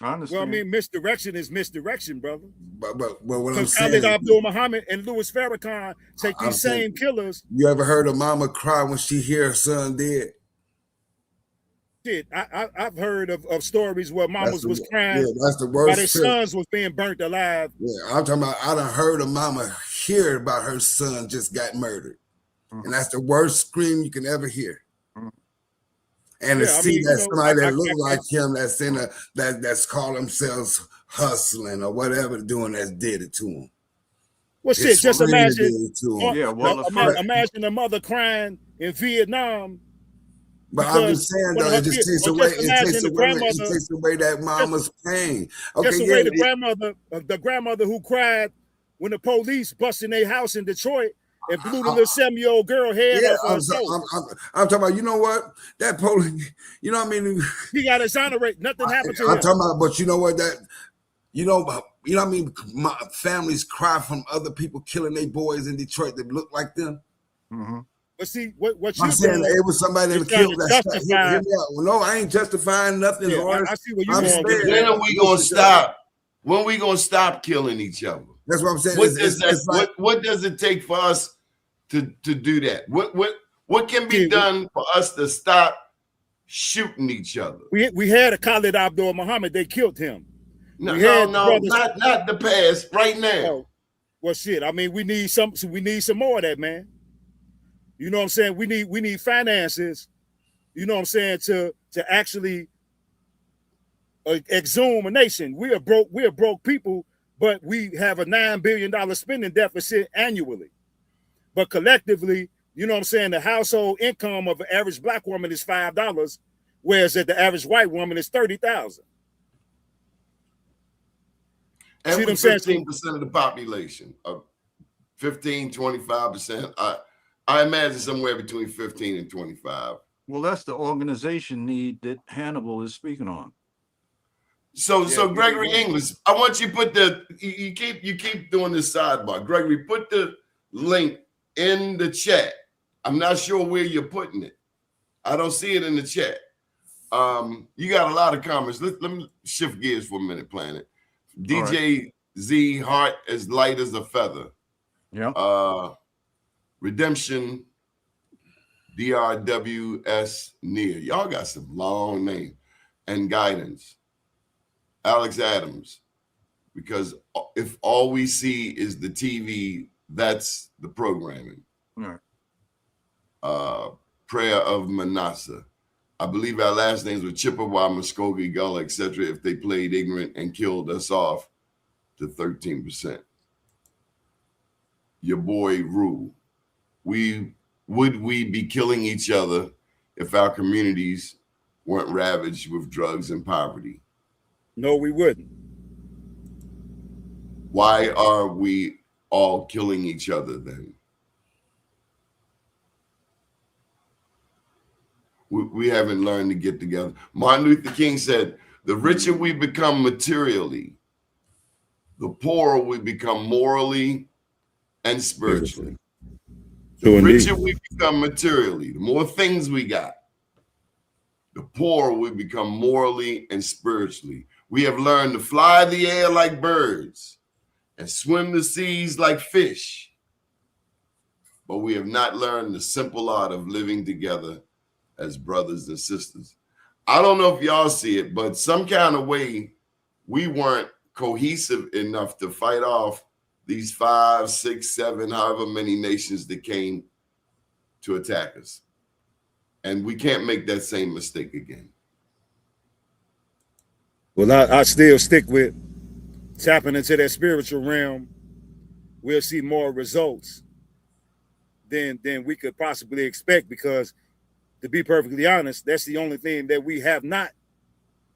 I understand. Well, I mean, misdirection is misdirection, brother. But what I'm saying, Khalid Abdul Muhammad and Louis Farrakhan take these same killers. You ever heard a mama cry when she hear her son dead? Shit, I've heard of stories where mamas was crying. Yeah, that's the worst. While their sons was being burnt alive. Yeah, I'm talking about. I done heard a mama hear about her son just got murdered, and that's the worst scream you can ever hear. And to see that somebody that look like him, that's in that's call themselves hustling or whatever doing, that's did it to him. Well, shit, just imagine. Imagine a mother crying in Vietnam. But I'm just saying, though, it just takes away. It takes away that mama's pain. Okay, just away the grandmother who cried when the police busted their house in Detroit and blew the little 7-year-old girl head off. I'm talking about. You know what? That police. You know what I mean? He got exonerated. Nothing happened to him. I'm talking about. But you know what? You know what I mean? My families cry from other people killing their boys in Detroit that look like them. Mm-hmm. But see, what I'm saying it was somebody that killed that. Well, no, I ain't justifying nothing. Yeah, I see what you're saying. When are we gonna stop? When are we gonna stop killing each other? That's what I'm saying. What does it take for us to do that? What can be done for us to stop shooting each other? We had a Khalid Abdul Muhammad. They killed him. No, not the past. Right now. Oh, well, shit. I mean, we need some more of that, man. You know what I'm saying? We need finances, you know what I'm saying, to actually exhume a nation. We are broke people, but we have a $9 billion spending deficit annually. But collectively, you know what I'm saying, the household income of an average black woman is $5. whereas that the average white woman is 30,000. And See what we're I'm saying? 15% of the population. 15, 25%. I imagine somewhere between 15 and 25. Well, that's the organization need that Hannibal is speaking on. So Gregory English, I want you to put you keep doing this sidebar. Gregory, put the link in the chat. I'm not sure where you're putting it. I don't see it in the chat. You got a lot of comments. Let me shift gears for a minute, Planet. DJ Z, heart as light as a feather. Yeah. Redemption, DRWS near. Y'all got some long names. And guidance. Alex Adams, because if all we see is the TV, that's the programming. Right. Prayer of Manasseh. I believe our last names were Chippewa, Muskogee, Gullah, etc. if they played ignorant and killed us off to 13%. Your boy Rue. Would we be killing each other if our communities weren't ravaged with drugs and poverty? No, we wouldn't. Why are we all killing each other then? We haven't learned to get together. Martin Luther King said, the richer we become materially, the poorer we become morally and spiritually. The richer we become materially, the more things we got, the poorer we become morally and spiritually. We have learned to fly the air like birds and swim the seas like fish, but we have not learned the simple art of living together as brothers and sisters. I don't know if y'all see it, but some kind of way we weren't cohesive enough to fight off these 5, 6, 7, however many nations that came to attack us. And we can't make that same mistake again. Well, I still stick with tapping into that spiritual realm. We'll see more results than we could possibly expect, because to be perfectly honest, that's the only thing that we have not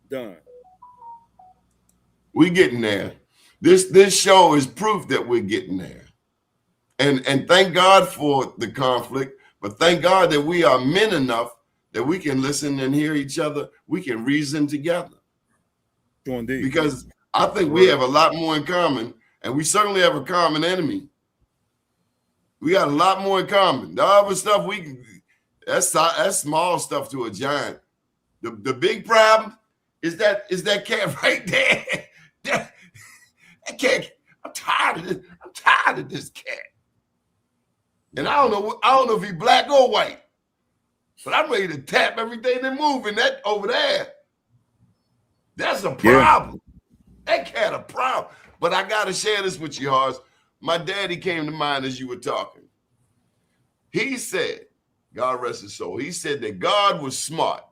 done. We're getting there. This show is proof that we're getting there. And thank God for the conflict, but thank God that we are men enough that we can listen and hear each other. We can reason together. Indeed. Because I think we have a lot more in common, and we certainly have a common enemy. We got a lot more in common. The other stuff that's small stuff to a giant. The big problem is that cat right there. That cat. I'm tired of this. I'm tired of this cat. And I don't know if he's black or white, but I'm ready to tap everything that moving that over there. That's a problem. Yeah. That cat a problem. But I gotta share this with you, Hars. My daddy came to mind as you were talking. He said, God rest his soul, he said that God was smart.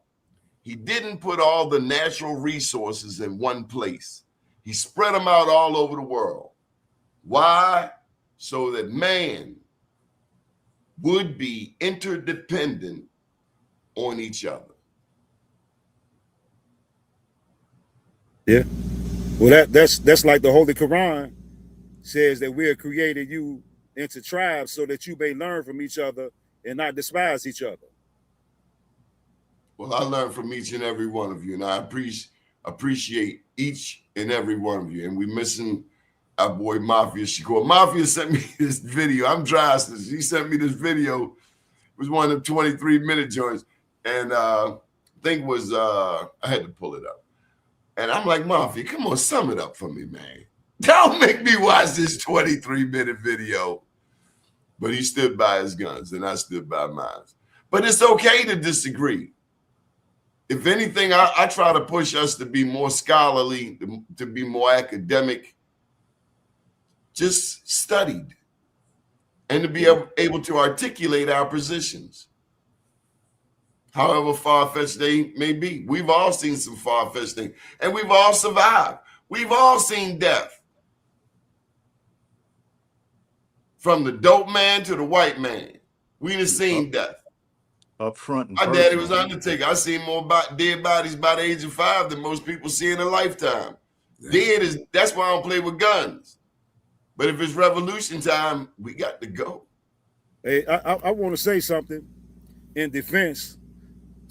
He didn't put all the natural resources in one place. He spread them out all over the world. Why? So that man would be interdependent on each other. Yeah. Well, that's like the Holy Quran says that we have created you into tribes so that you may learn from each other and not despise each other. Well, I learned from each and every one of you, and I appreciate each and every one of you. And we're missing our boy Mafia Shakur. Mafia sent me this video. I'm dry. He sent me this video. It was one of the 23-minute joints, and I think was I had to pull it up. And I'm like, Mafia, come on, sum it up for me, man. Don't make me watch this 23-minute video. But he stood by his guns, and I stood by mine. But it's okay to disagree. If anything, I try to push us to be more scholarly, to be more academic, just studied, and to be able to articulate our positions, however far-fetched they may be. We've all seen some far-fetched things, and we've all survived. We've all seen death. From the dope man to the white man, we've seen death. up front and My daddy was personal. Undertaker. I seen more dead bodies by the age of 5 than most people see in a lifetime. That's why I don't play with guns. But if it's revolution time, we got to go. Hey, I want to say something in defense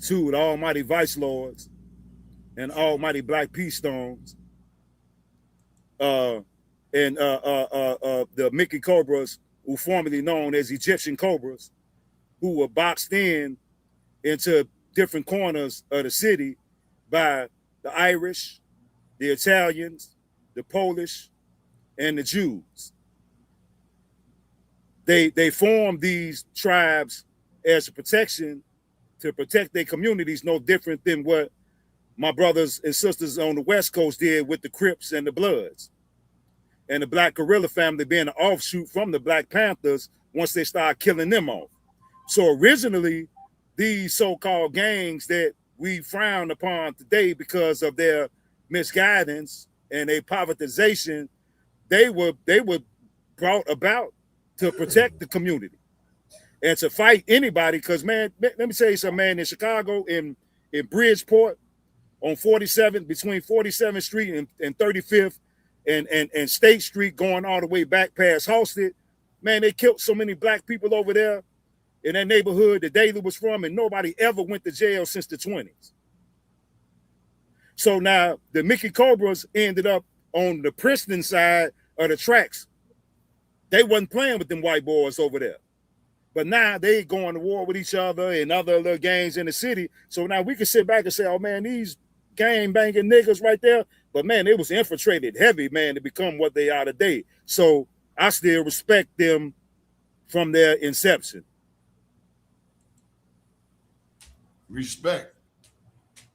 to the almighty vice lords and almighty black peace stones, and the Mickey Cobras, who formerly known as Egyptian Cobras, who were boxed into different corners of the city by the Irish, the Italians, the Polish, and the Jews. They formed these tribes as a protection to protect their communities, no different than what my brothers and sisters on the West Coast did with the Crips and the Bloods. And the Black Guerrilla family being an offshoot from the Black Panthers once they started killing them off. So originally, these so-called gangs that we frown upon today because of their misguidance and their privatization, they were brought about to protect the community and to fight anybody. Because, man, let me tell you something, man. In Chicago, in Bridgeport, on 47th, between 47th Street and 35th and State Street, going all the way back past Halsted, man, they killed so many black people over there in that neighborhood that Daly was from, and nobody ever went to jail since the 20s. So now the Mickey Cobras ended up on the Princeton side of the tracks. They wasn't playing with them white boys over there. But now they going to war with each other and other little gangs in the city. So now we can sit back and say, oh, man, these gang banging niggas right there. But, man, they was infiltrated heavy, man, to become what they are today. So I still respect them from their inception. Respect.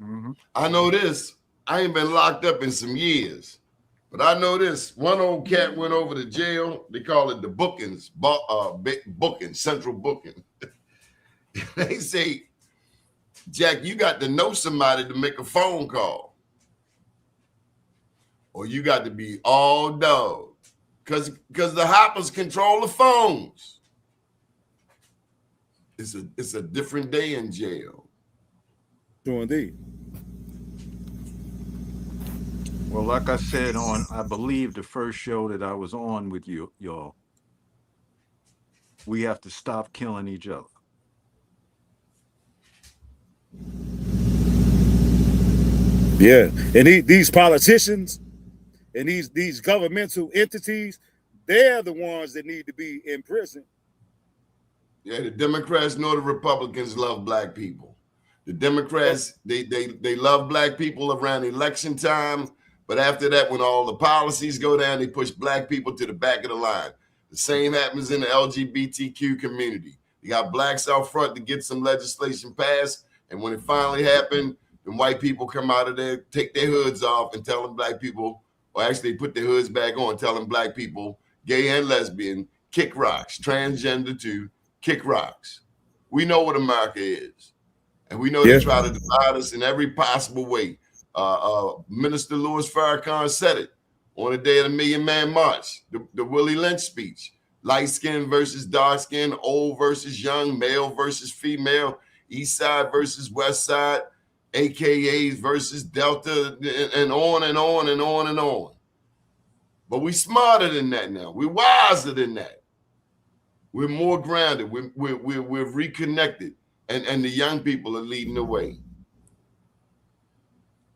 Mm-hmm. I know this. I ain't been locked up in some years. But I know this. One old cat went over to jail. They call it the bookings, booking, central booking. They say, Jack, you got to know somebody to make a phone call. Or you got to be all dog. Because the hoppers control the phones. It's a different day in jail. True indeed. Well, like I said on, I believe the first show that I was on with y'all, we have to stop killing each other. Yeah, and these politicians and these governmental entities, they're the ones that need to be in prison. Yeah, the Democrats nor the Republicans love black people. The Democrats, they love black people around election time. But after that, when all the policies go down, they push black people to the back of the line. The same happens in the LGBTQ community. You got blacks out front to get some legislation passed. And when it finally happened, then white people come out of there, take their hoods off and tell them black people, or actually put their hoods back on, telling black people, gay and lesbian, kick rocks, transgender too, kick rocks. We know what America is. And we know they try to divide us in every possible way. Minister Louis Farrakhan said it on the day of the Million Man March, the Willie Lynch speech. Light skin versus dark skin, old versus young, male versus female, east side versus west side, AKAs versus Delta, and on and on and on and on. But we smarter than that now. We're wiser than that. We're more grounded. We're reconnected, and the young people are leading the way.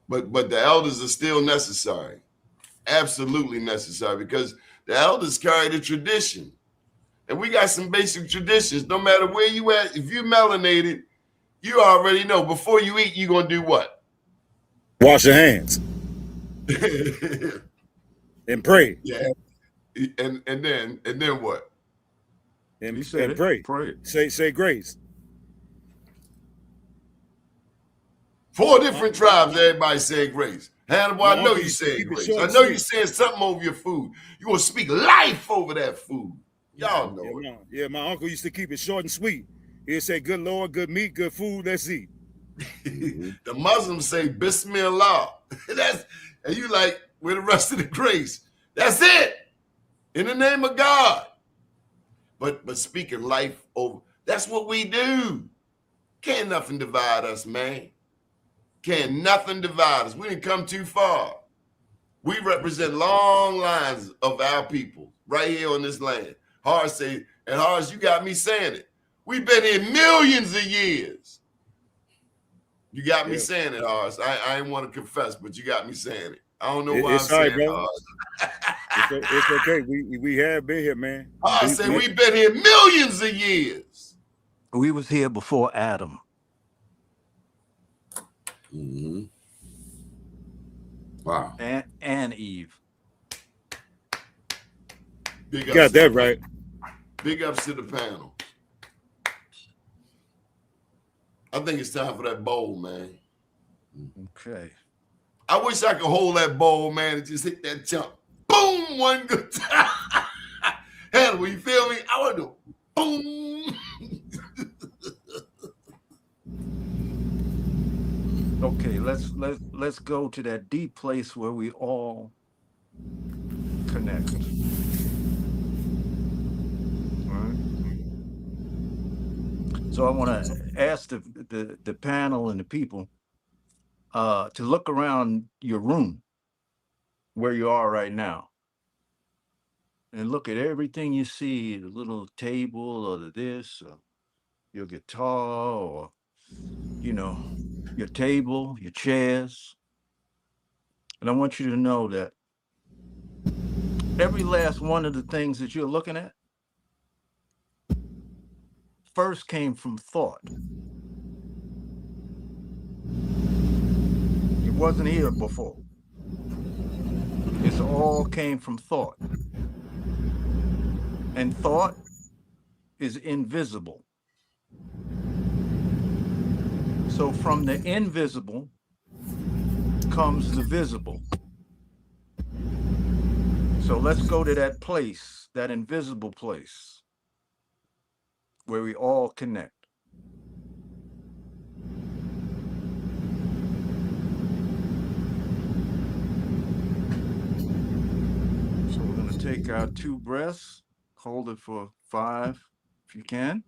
But the elders are still necessary, absolutely necessary, because the elders carry the tradition. And we got some basic traditions. No matter where you at, if you're melanated, you already know before you eat, you're going to do what? Wash your hands. And pray. Yeah. And then what? And, He said and pray. Say grace. 4 different tribes, everybody say grace. Hannibal, I know you saying grace. I know you saying something over your food. You're going to speak life over that food. Y'all know it. Yeah, my uncle used to keep it short and sweet. He'd say, good Lord, good meat, good food, let's eat. The Muslims say Bismillah. And you like, with the rest of the grace. That's it. In the name of God. But speaking life over, that's what we do. Can't nothing divide us, man. Can't nothing divide us. We didn't come too far. We represent long lines of our people right here on this land. Horace say, and Horace, you got me saying it. We've been here millions of years. You got me saying it, Horace. I ain't want to confess, but you got me saying it. I don't know why I'm saying it, Horace. It's okay. We have been here, man. I say we've been here millions of years. We was here before Adam. Mm-hmm. Wow. And Eve. Big you got that right. Big ups to the panel. I think it's time for that bowl, man. Okay. I wish I could hold that bowl, man, and just hit that jump. Boom, one good time. Hannibal, you feel me? I want to boom. Okay, let's go to that deep place where we all connect. All right. So I want to ask the panel and the people to look around your room where you are right now and look at everything you see, the little table or this, or your guitar, or your table, your chairs. And I want you to know that every last one of the things that you're looking at first came from thought. It wasn't here before. It's all came from thought. And thought is invisible. So from the invisible comes the visible. So let's go to that place, that invisible place, where we all connect. So we're going to take our 2 breaths, hold it for 5 if you can.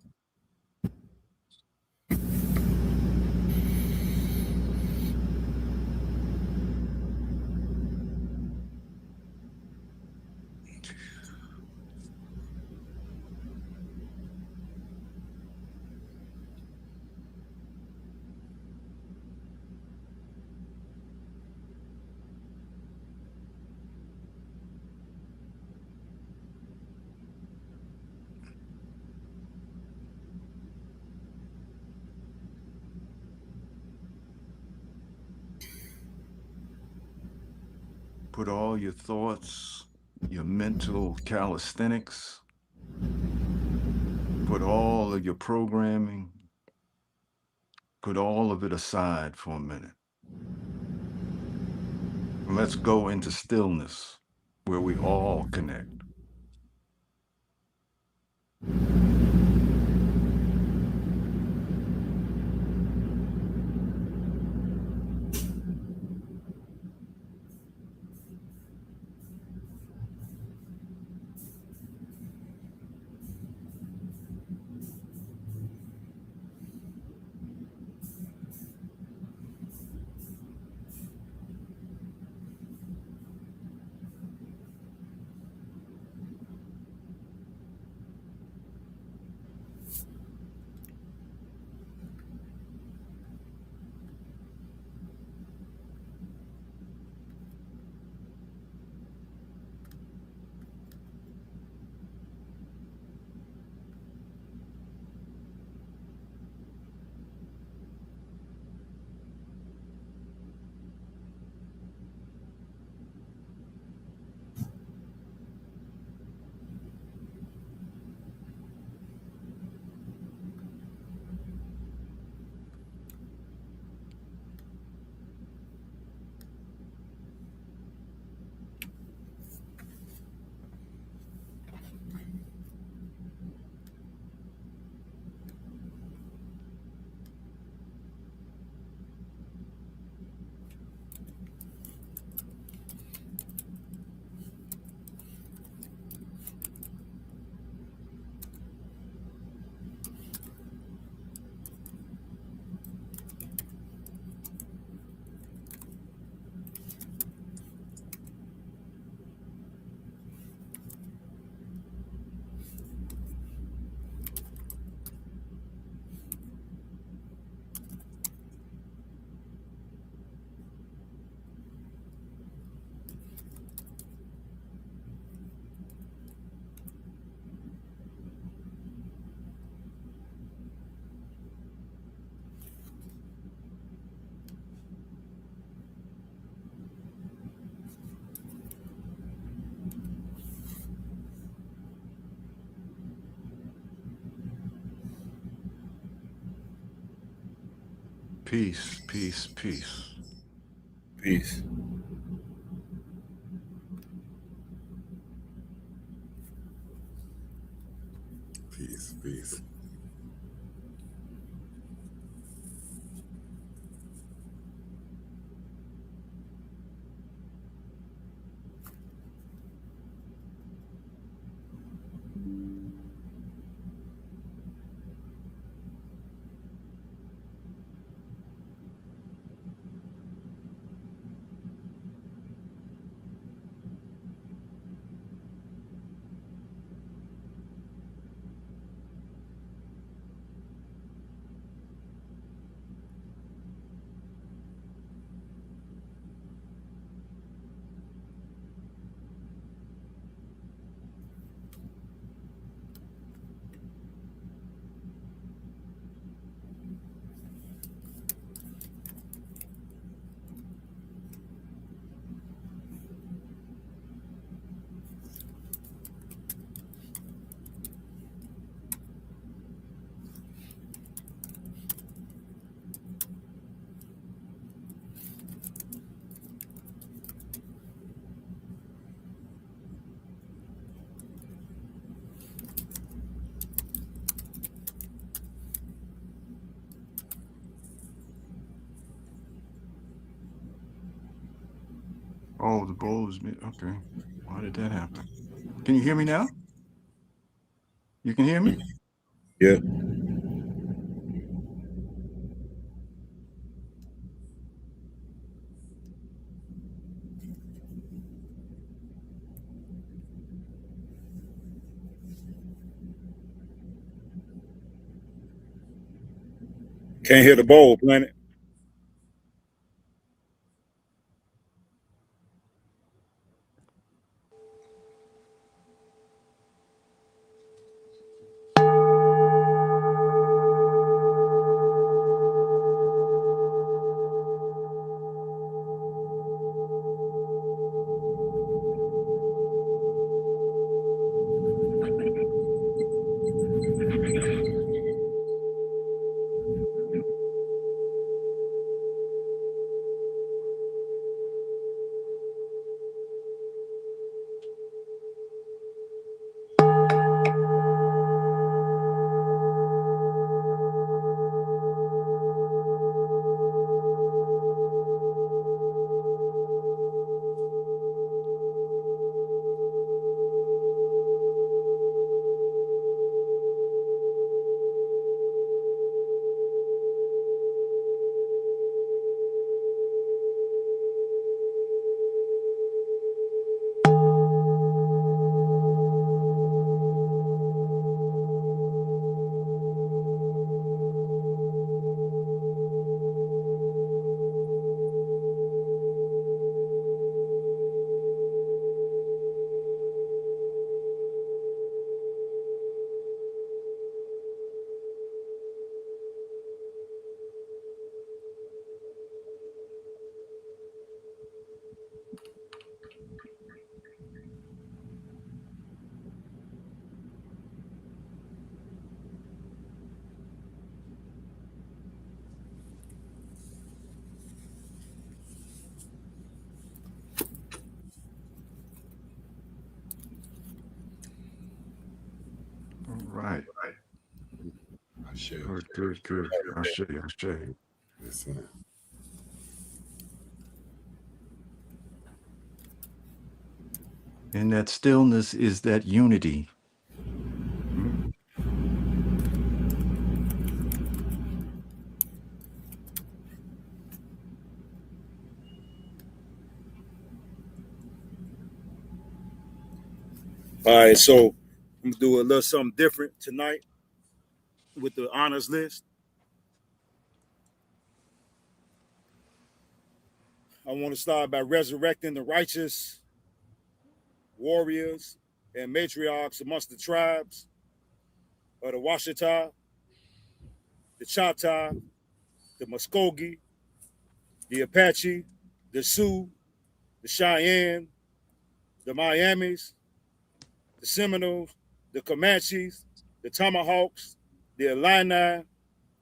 Put all your thoughts, your mental calisthenics, put all of your programming, put all of it aside for a minute. And let's go into stillness where we all connect. Peace, peace, peace. Peace. Peace, peace. Oh, the bowl is okay. Why did that happen? Can you hear me now? You can hear me? Yeah. Can't hear the bowl, Planet. All right. I share. Good, good, good. I'll show you. I'll show you. Yes, sir. And that stillness is that unity. Hmm? All right, so I'm gonna do a little something different tonight with the honors list. I want to start by resurrecting the righteous warriors and matriarchs amongst the tribes of the Washita, the Choctaw, the Muskogee, the Apache, the Sioux, the Cheyenne, the Miamis, the Seminoles, the Comanches, the Tomahawks, the Illini,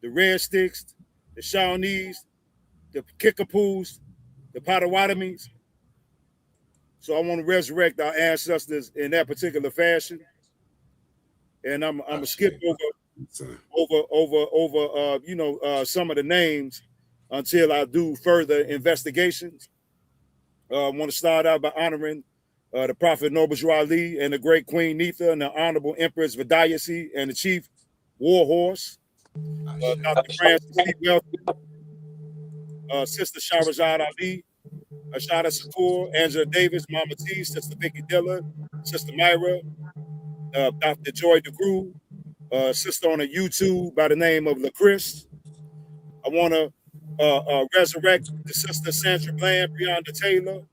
the Red Sticks, the Shawnees, the Kickapoos, the Potawatomis. So I want to resurrect our ancestors in that particular fashion. And I'm gonna skip over some of the names until I do further investigations. I want to start out by honoring the Prophet Noble Drew Ali and the great Queen Neitha and the Honorable Empress Vidayasi and the Chief War Horse, Dr. Francis C. Welton, Sister Shahrazad Ali, Ashada Shakur, Angela Davis, Mama T, Sister Vicky Diller, Sister Myra, Dr. Joy DeGrew, sister on a YouTube by the name of LaChris. I want to resurrect the Sister Sandra Bland, Breonna Taylor,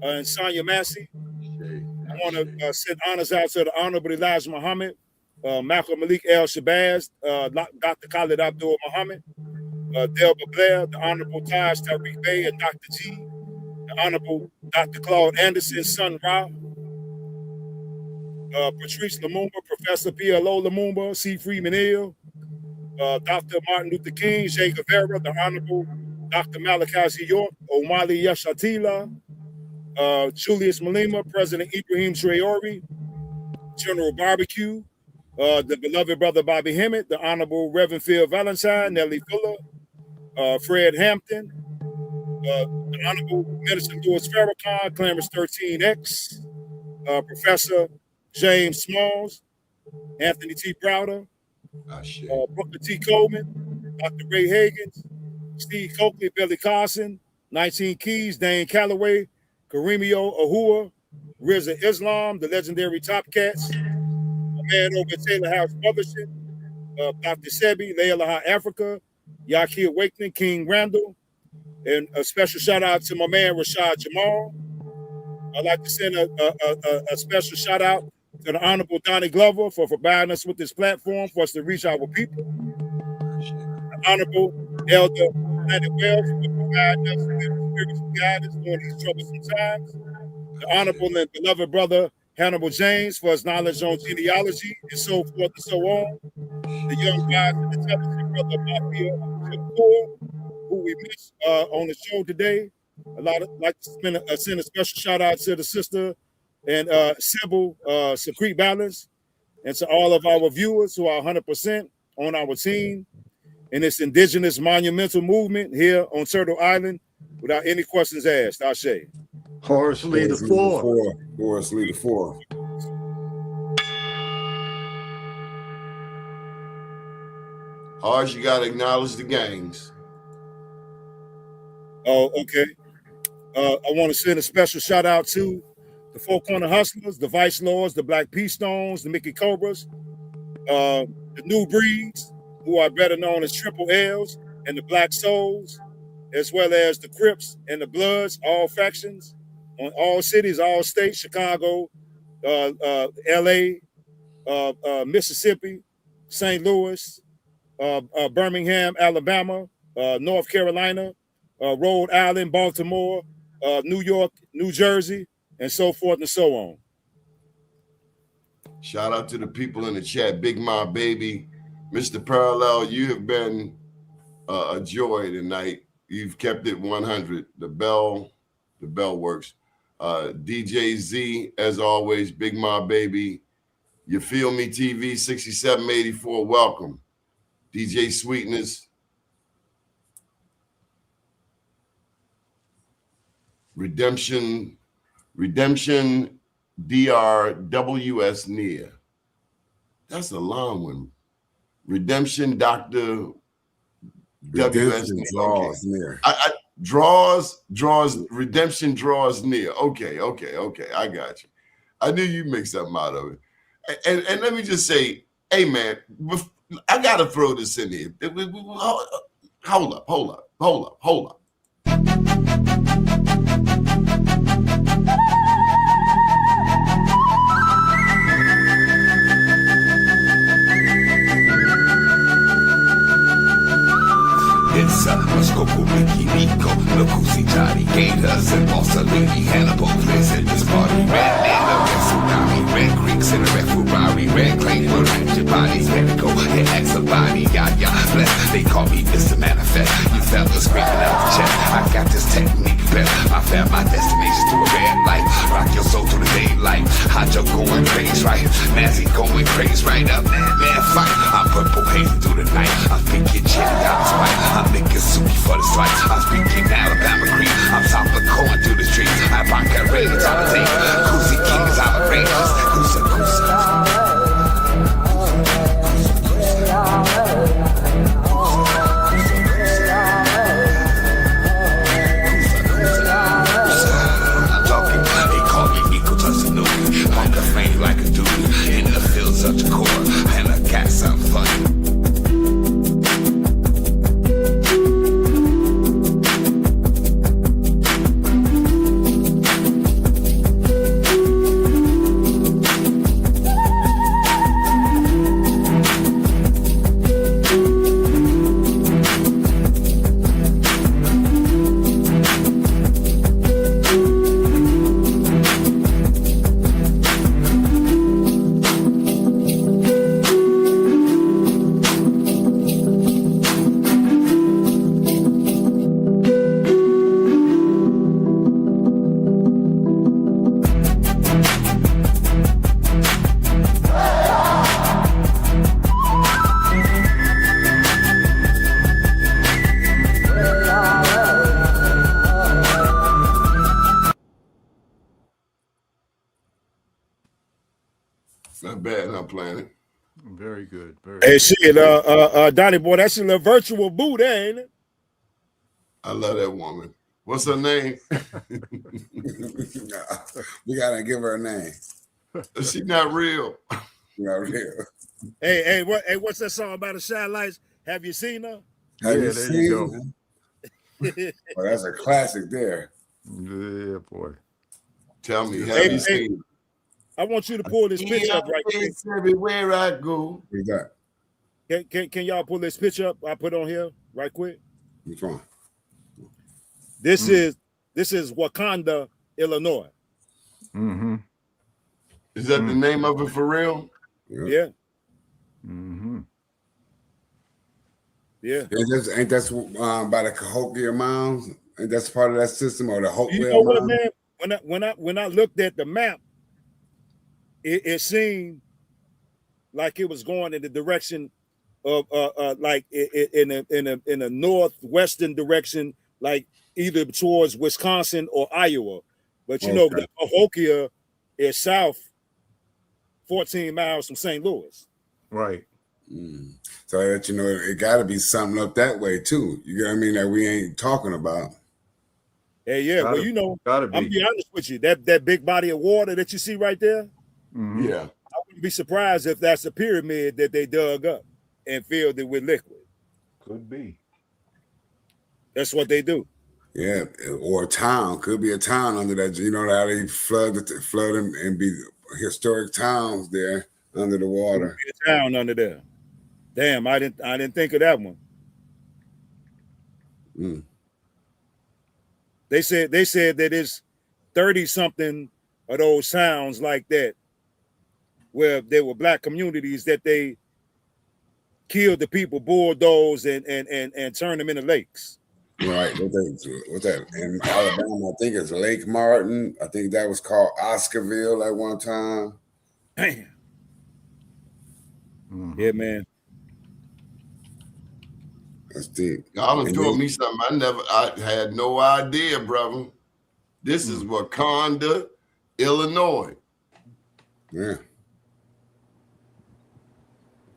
and Sonia Massey. I want to send honors out to the Honorable Elijah Muhammad, Malcolm Malik El Shabazz, Dr. Khalid Abdul Muhammad, Delba Blair, the Honorable Taj Tariq Bey, and Dr. G, the Honorable Dr. Claude Anderson, Son Ra, Patrice Lumumba, Professor P.L.O. Lumumba, C. Freeman Hill, Dr. Martin Luther King, Che Guevara, the Honorable Dr. Malachi York, Omali Yashatila, Julius Malema, President Ibrahim Traore, General Barbecue, the beloved brother Bobby Hemmett, the Honorable Reverend Phil Valentine, Nellie Fuller, Fred Hampton, the Honorable Minister Louis Farrakhan, Clarence 13X, Professor James Smalls, Anthony T. Browder, Booker T. Coleman, Dr. Ray Hagins, Steve Coakley, Billy Carson, 19 Keys, Dane Calloway, Karimio Ahua, Riza Islam, the legendary Top Cats, my man over at Taylor House Publishing, Dr. Sebi, Layla Africa, Yaki Awakening, King Randall, and a special shout out to my man Rashad Jamal. I'd like to send a special shout out to the Honorable Donnie Glover for providing us with this platform for us to reach our people. The Honorable Elder Planet Wells for providing us with spiritual guidance during these troublesome times. The Honorable and beloved brother Hannibal James for his knowledge on genealogy and so forth and so on. The young wise and intelligent brother Mafia Shakur, who we miss on the show today. I'd like to send a special shout out to the sister and Sybil Secrete Balance, and to all of our viewers who are 100% on our team in this indigenous monumental movement here on Turtle Island. Without any questions asked, Ashe. Horseshoe LeFlore. Horseshoe LeFlore. Hars, you gotta acknowledge the gangs. Oh, okay. I want to send a special shout out to the Four Corner Hustlers, the Vice Lords, the Black Peace Stones, the Mickey Cobras, the New Breeds, who are better known as Triple L's, and the Black Souls, as well as the Crips and the Bloods, all factions, on all cities, all states, Chicago, LA, Mississippi, St. Louis, Birmingham, Alabama, North Carolina, Rhode Island, Baltimore, New York, New Jersey, and so forth and so on. Shout out to the people in the chat. Big Ma Baby, Mr. Parallel, you have been a joy tonight. You've kept it 100. The bell works. DJ Z, as always, Big Ma Baby. You Feel Me TV 6784, welcome. DJ Sweetness. Redemption DRWS near. That's a long one. Redemption Dr. WS draws near. Redemption draws near. Okay. I got you. I knew you make something out of it. And let me just say, hey man, I gotta throw this in here. Hold up. It's Muskoku, Mickey, Rico, Locusi, Johnny, Gators, and Bossa Lady, Hannibal, Blizzard, this party, Red Nana, Red Tsunami, Red Creeks, and a Red Ferrari. sorry. Red claim will hide your bodies. Better go and ask somebody. Yeah, bless. They call me Mr. Manifest. You fellas screaming out the chest. I got this technique better. I found my destination through a red light. Rock your soul through the daylight. Hot Joe going crazy, right? Nancy going crazy, right? Up, man, fight. I'm purple haze through the night. I'm thinking cherry out of spite. I'm thinking Suki for the strike. I'm speaking Alabama Creek. I'm South Dakota through the streets. I rock that rain, it's on the tape. Kusi King is out of ranges. Kusa, Kusa. I'm talking, they call me equal to Sanuki. Like a flame, like a dude. In the field, such a core. And I got something funny. Not bad, not playing it. Very good. Very Hey, good. shit, Donnie boy, that's a little virtual boot, ain't it? I love that woman. What's her name? We gotta give her a name. She's not real. Not real. Hey, what's that song about the satellites? Have you seen her? Have Yeah, you there seen you go. her? Well, that's a classic there. Yeah, boy. Tell me, have Hey, you seen? I want you to pull this picture up right quick. It's everywhere I go. Who's that? Can y'all pull this picture up? I put on here right quick. Which one? This is Wakanda, Illinois. Mm-hmm. Is that the name of it for real? Yeah. Mm-hmm. Yeah. Ain't that by the Cahokia Mounds? Ain't that's part of that system or the Hopewell You know what, Mounds? man? When I looked at the map, it seemed like it was going in the direction of like in a northwestern direction, like either towards Wisconsin or Iowa. But you know, the Cahokia is south 14 miles from St. Louis. Right. So that you know, it got to be something up that way too. You know what I mean? That we ain't talking about. Hey, yeah. Gotta- Well, you know, gotta I'm be. be honest with you. That big body of water that you see right there, Mhm. Yeah. I wouldn't be surprised if that's a pyramid that they dug up and filled it with liquid. Could be. That's what they do. Yeah, or a town. Could be a town under that. You know how they flood and be historic towns there under the water. Be a town under there. Damn, I didn't think of that one. Mm. They said that it's 30 something of those towns like that where there were black communities that they killed the people, bulldozed and turned them into lakes. Right. What's that? In Alabama, I think it's Lake Martin. I think that was called Oscarville at one time. Damn. Mhm. Yeah, man. That's deep. Y'all done told me something I had no idea, brother. This is Wakanda, Illinois. Yeah.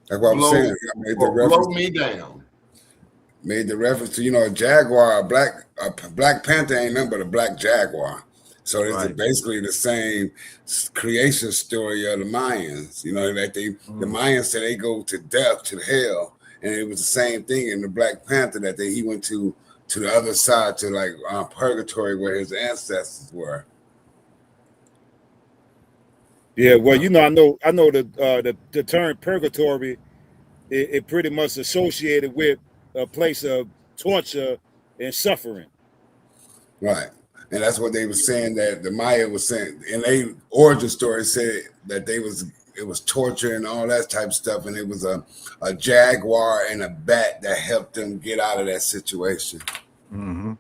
That's what I'm saying. I made the Blow reference. me down. Made the reference to, you know, a jaguar, a black panther ain't nothing but a black jaguar. So it's Right. basically the same creation story of the Mayans. You know, that the Mayans said they go to death, to hell, and it was the same thing in the Black Panther that he went to the other side, to like purgatory where his ancestors were. Yeah, well, you know, I know the term purgatory, it pretty much associated with a place of torture and suffering. Right. And that's what they were saying, that the Maya was saying. And they origin story said that they was it was torture and all that type of stuff, and it was a jaguar and a bat that helped them get out of that situation. Mm-hmm.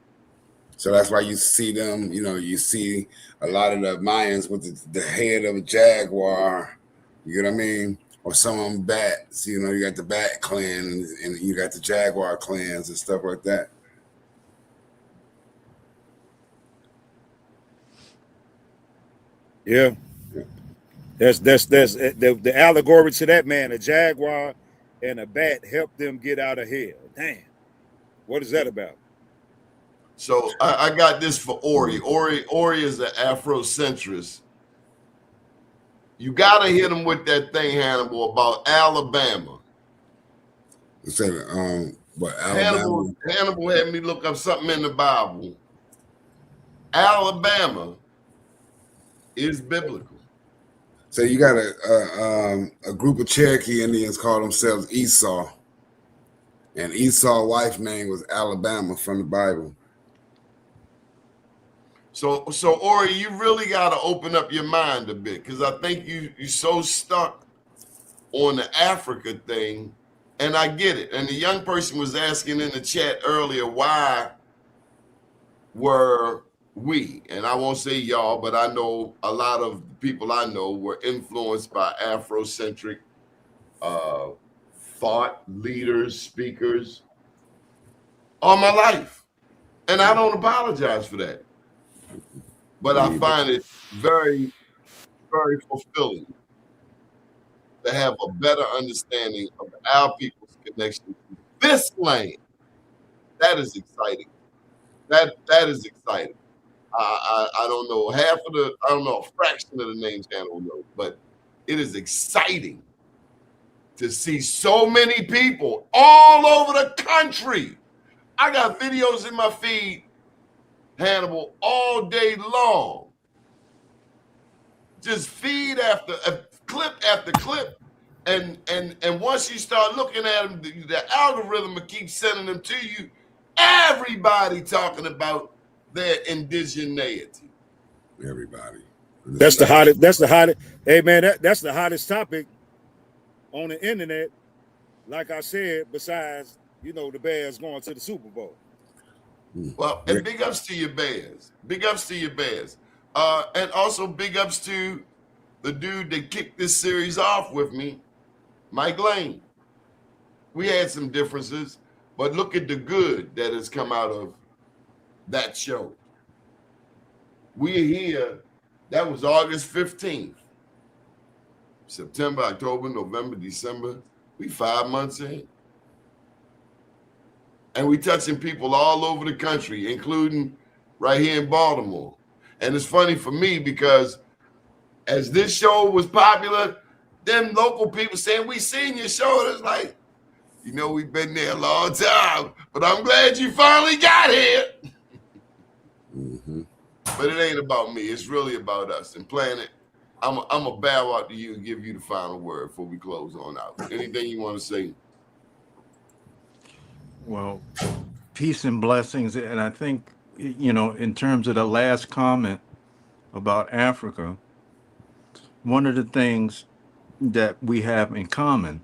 So that's why you see them, you see a lot of the Mayans with the head of a jaguar, you know what I mean? Or some of them bats, you got the bat clan and you got the jaguar clans and stuff like that. Yeah. That's the allegory to that, man. A jaguar and a bat helped them get out of hell. Damn. What is that about? So I got this for Ori. Ori is an Afrocentrist. You gotta hit him with that thing, Hannibal, about Alabama. What Alabama? Hannibal had me look up something in the Bible. Alabama is biblical. So you got a group of Cherokee Indians call themselves Esau, and Esau's wife's name was Alabama from the Bible. So Ori, you really got to open up your mind a bit, because I think you're so stuck on the Africa thing, and I get it. And the young person was asking in the chat earlier, why were we, and I won't say y'all, but I know a lot of people I know were influenced by Afrocentric thought leaders, speakers all my life, and I don't apologize for that. But I find it very, very fulfilling to have a better understanding of our people's connection to this land. That is exciting. That is exciting. I don't know I don't know a fraction of the names I don't know, but it is exciting to see so many people all over the country. I got videos in my feed, Hannibal, all day long. Just feed after clip after clip. And once you start looking at them, the algorithm will keep sending them to you. Everybody talking about their indigeneity. Everybody. That's the hottest. Hey man, that's the hottest topic on the internet. Like I said, besides, the Bears going to the Super Bowl. Well, and big ups to your Bears. Big ups to your Bears. And also big ups to the dude that kicked this series off with me, Mike Lane. We had some differences, but look at the good that has come out of that show. We're here. That was August 15th. September, October, November, December. We 5 months in. And we touching people all over the country, including right here in Baltimore. And it's funny for me because as this show was popular, them local people saying, we seen your show. And it's like, we've been there a long time, but I'm glad you finally got here. Mm-hmm. But it ain't about me. It's really about us. And Planet, I'm a bow out to you and give you the final word before we close on out. Anything you want to say? Well, peace and blessings. And I think, in terms of the last comment about Africa, one of the things that we have in common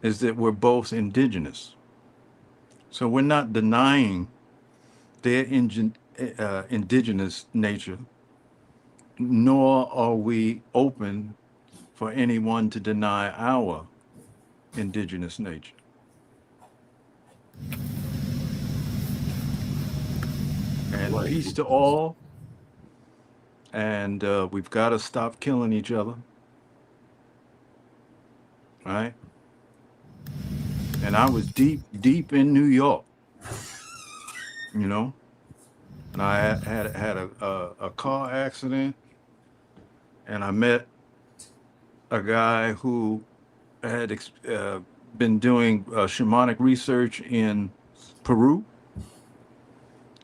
is that we're both indigenous. So we're not denying their indigenous nature, nor are we open for anyone to deny our indigenous nature. And peace to all. And we've got to stop killing each other. Right? And I was deep in New York, and I had a car accident, and I met a guy who had been doing shamanic research in Peru,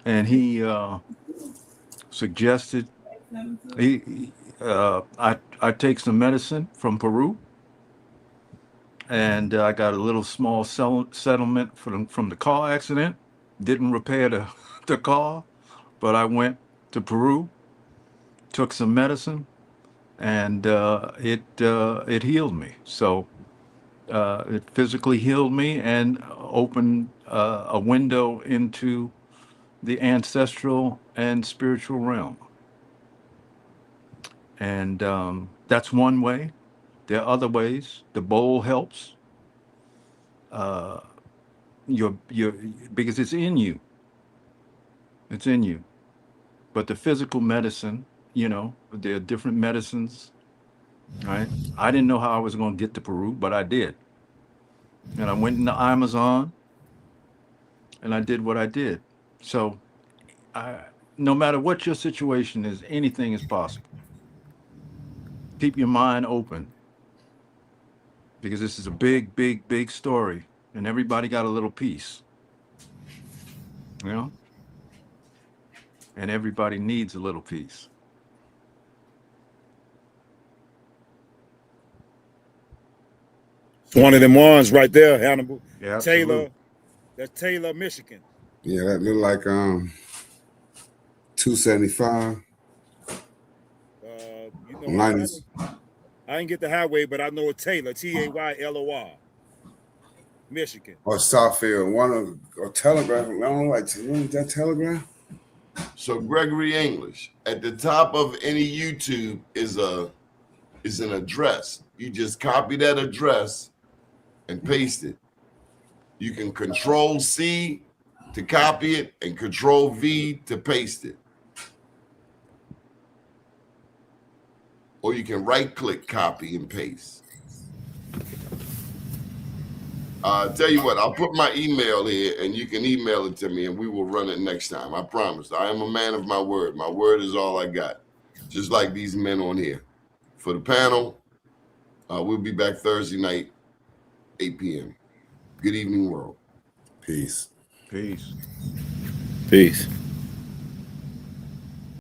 and he suggested I take some medicine from Peru, and I got a little small settlement from the car accident. Didn't repair the car, but I went to Peru, took some medicine, and it healed me. So it physically healed me and opened a window into the ancestral and spiritual realm. And that's one way. There are other ways. The bowl helps. Your because it's in you. It's in you. But the physical medicine, there are different medicines, right? I didn't know how I was going to get to Peru, but I did. And I went into Amazon and I did what I did. So, no matter what your situation is, anything is possible. Keep your mind open because this is a big, big, big story, and everybody got a little piece, and everybody needs a little piece. It's one of them ones right there, Hannibal. Yeah, absolutely. Taylor, that's Taylor, Michigan. Yeah, that look like 275. I didn't get the highway, but I know it's Taylor, Taylor, Michigan. Or Southfield, or Telegraph. I don't know, like, is that Telegraph? So Gregory English, at the top of any YouTube is an address. You just copy that address and paste it. You can Control C to copy it and Control V to paste it. Or you can right click, copy and paste. Tell you what, I'll put my email here and you can email it to me and we will run it next time. I promise. I am a man of my word. My word is all I got. Just like these men on here. For the panel, we'll be back Thursday night, 8 p.m. Good evening, world. Peace. Peace. Peace.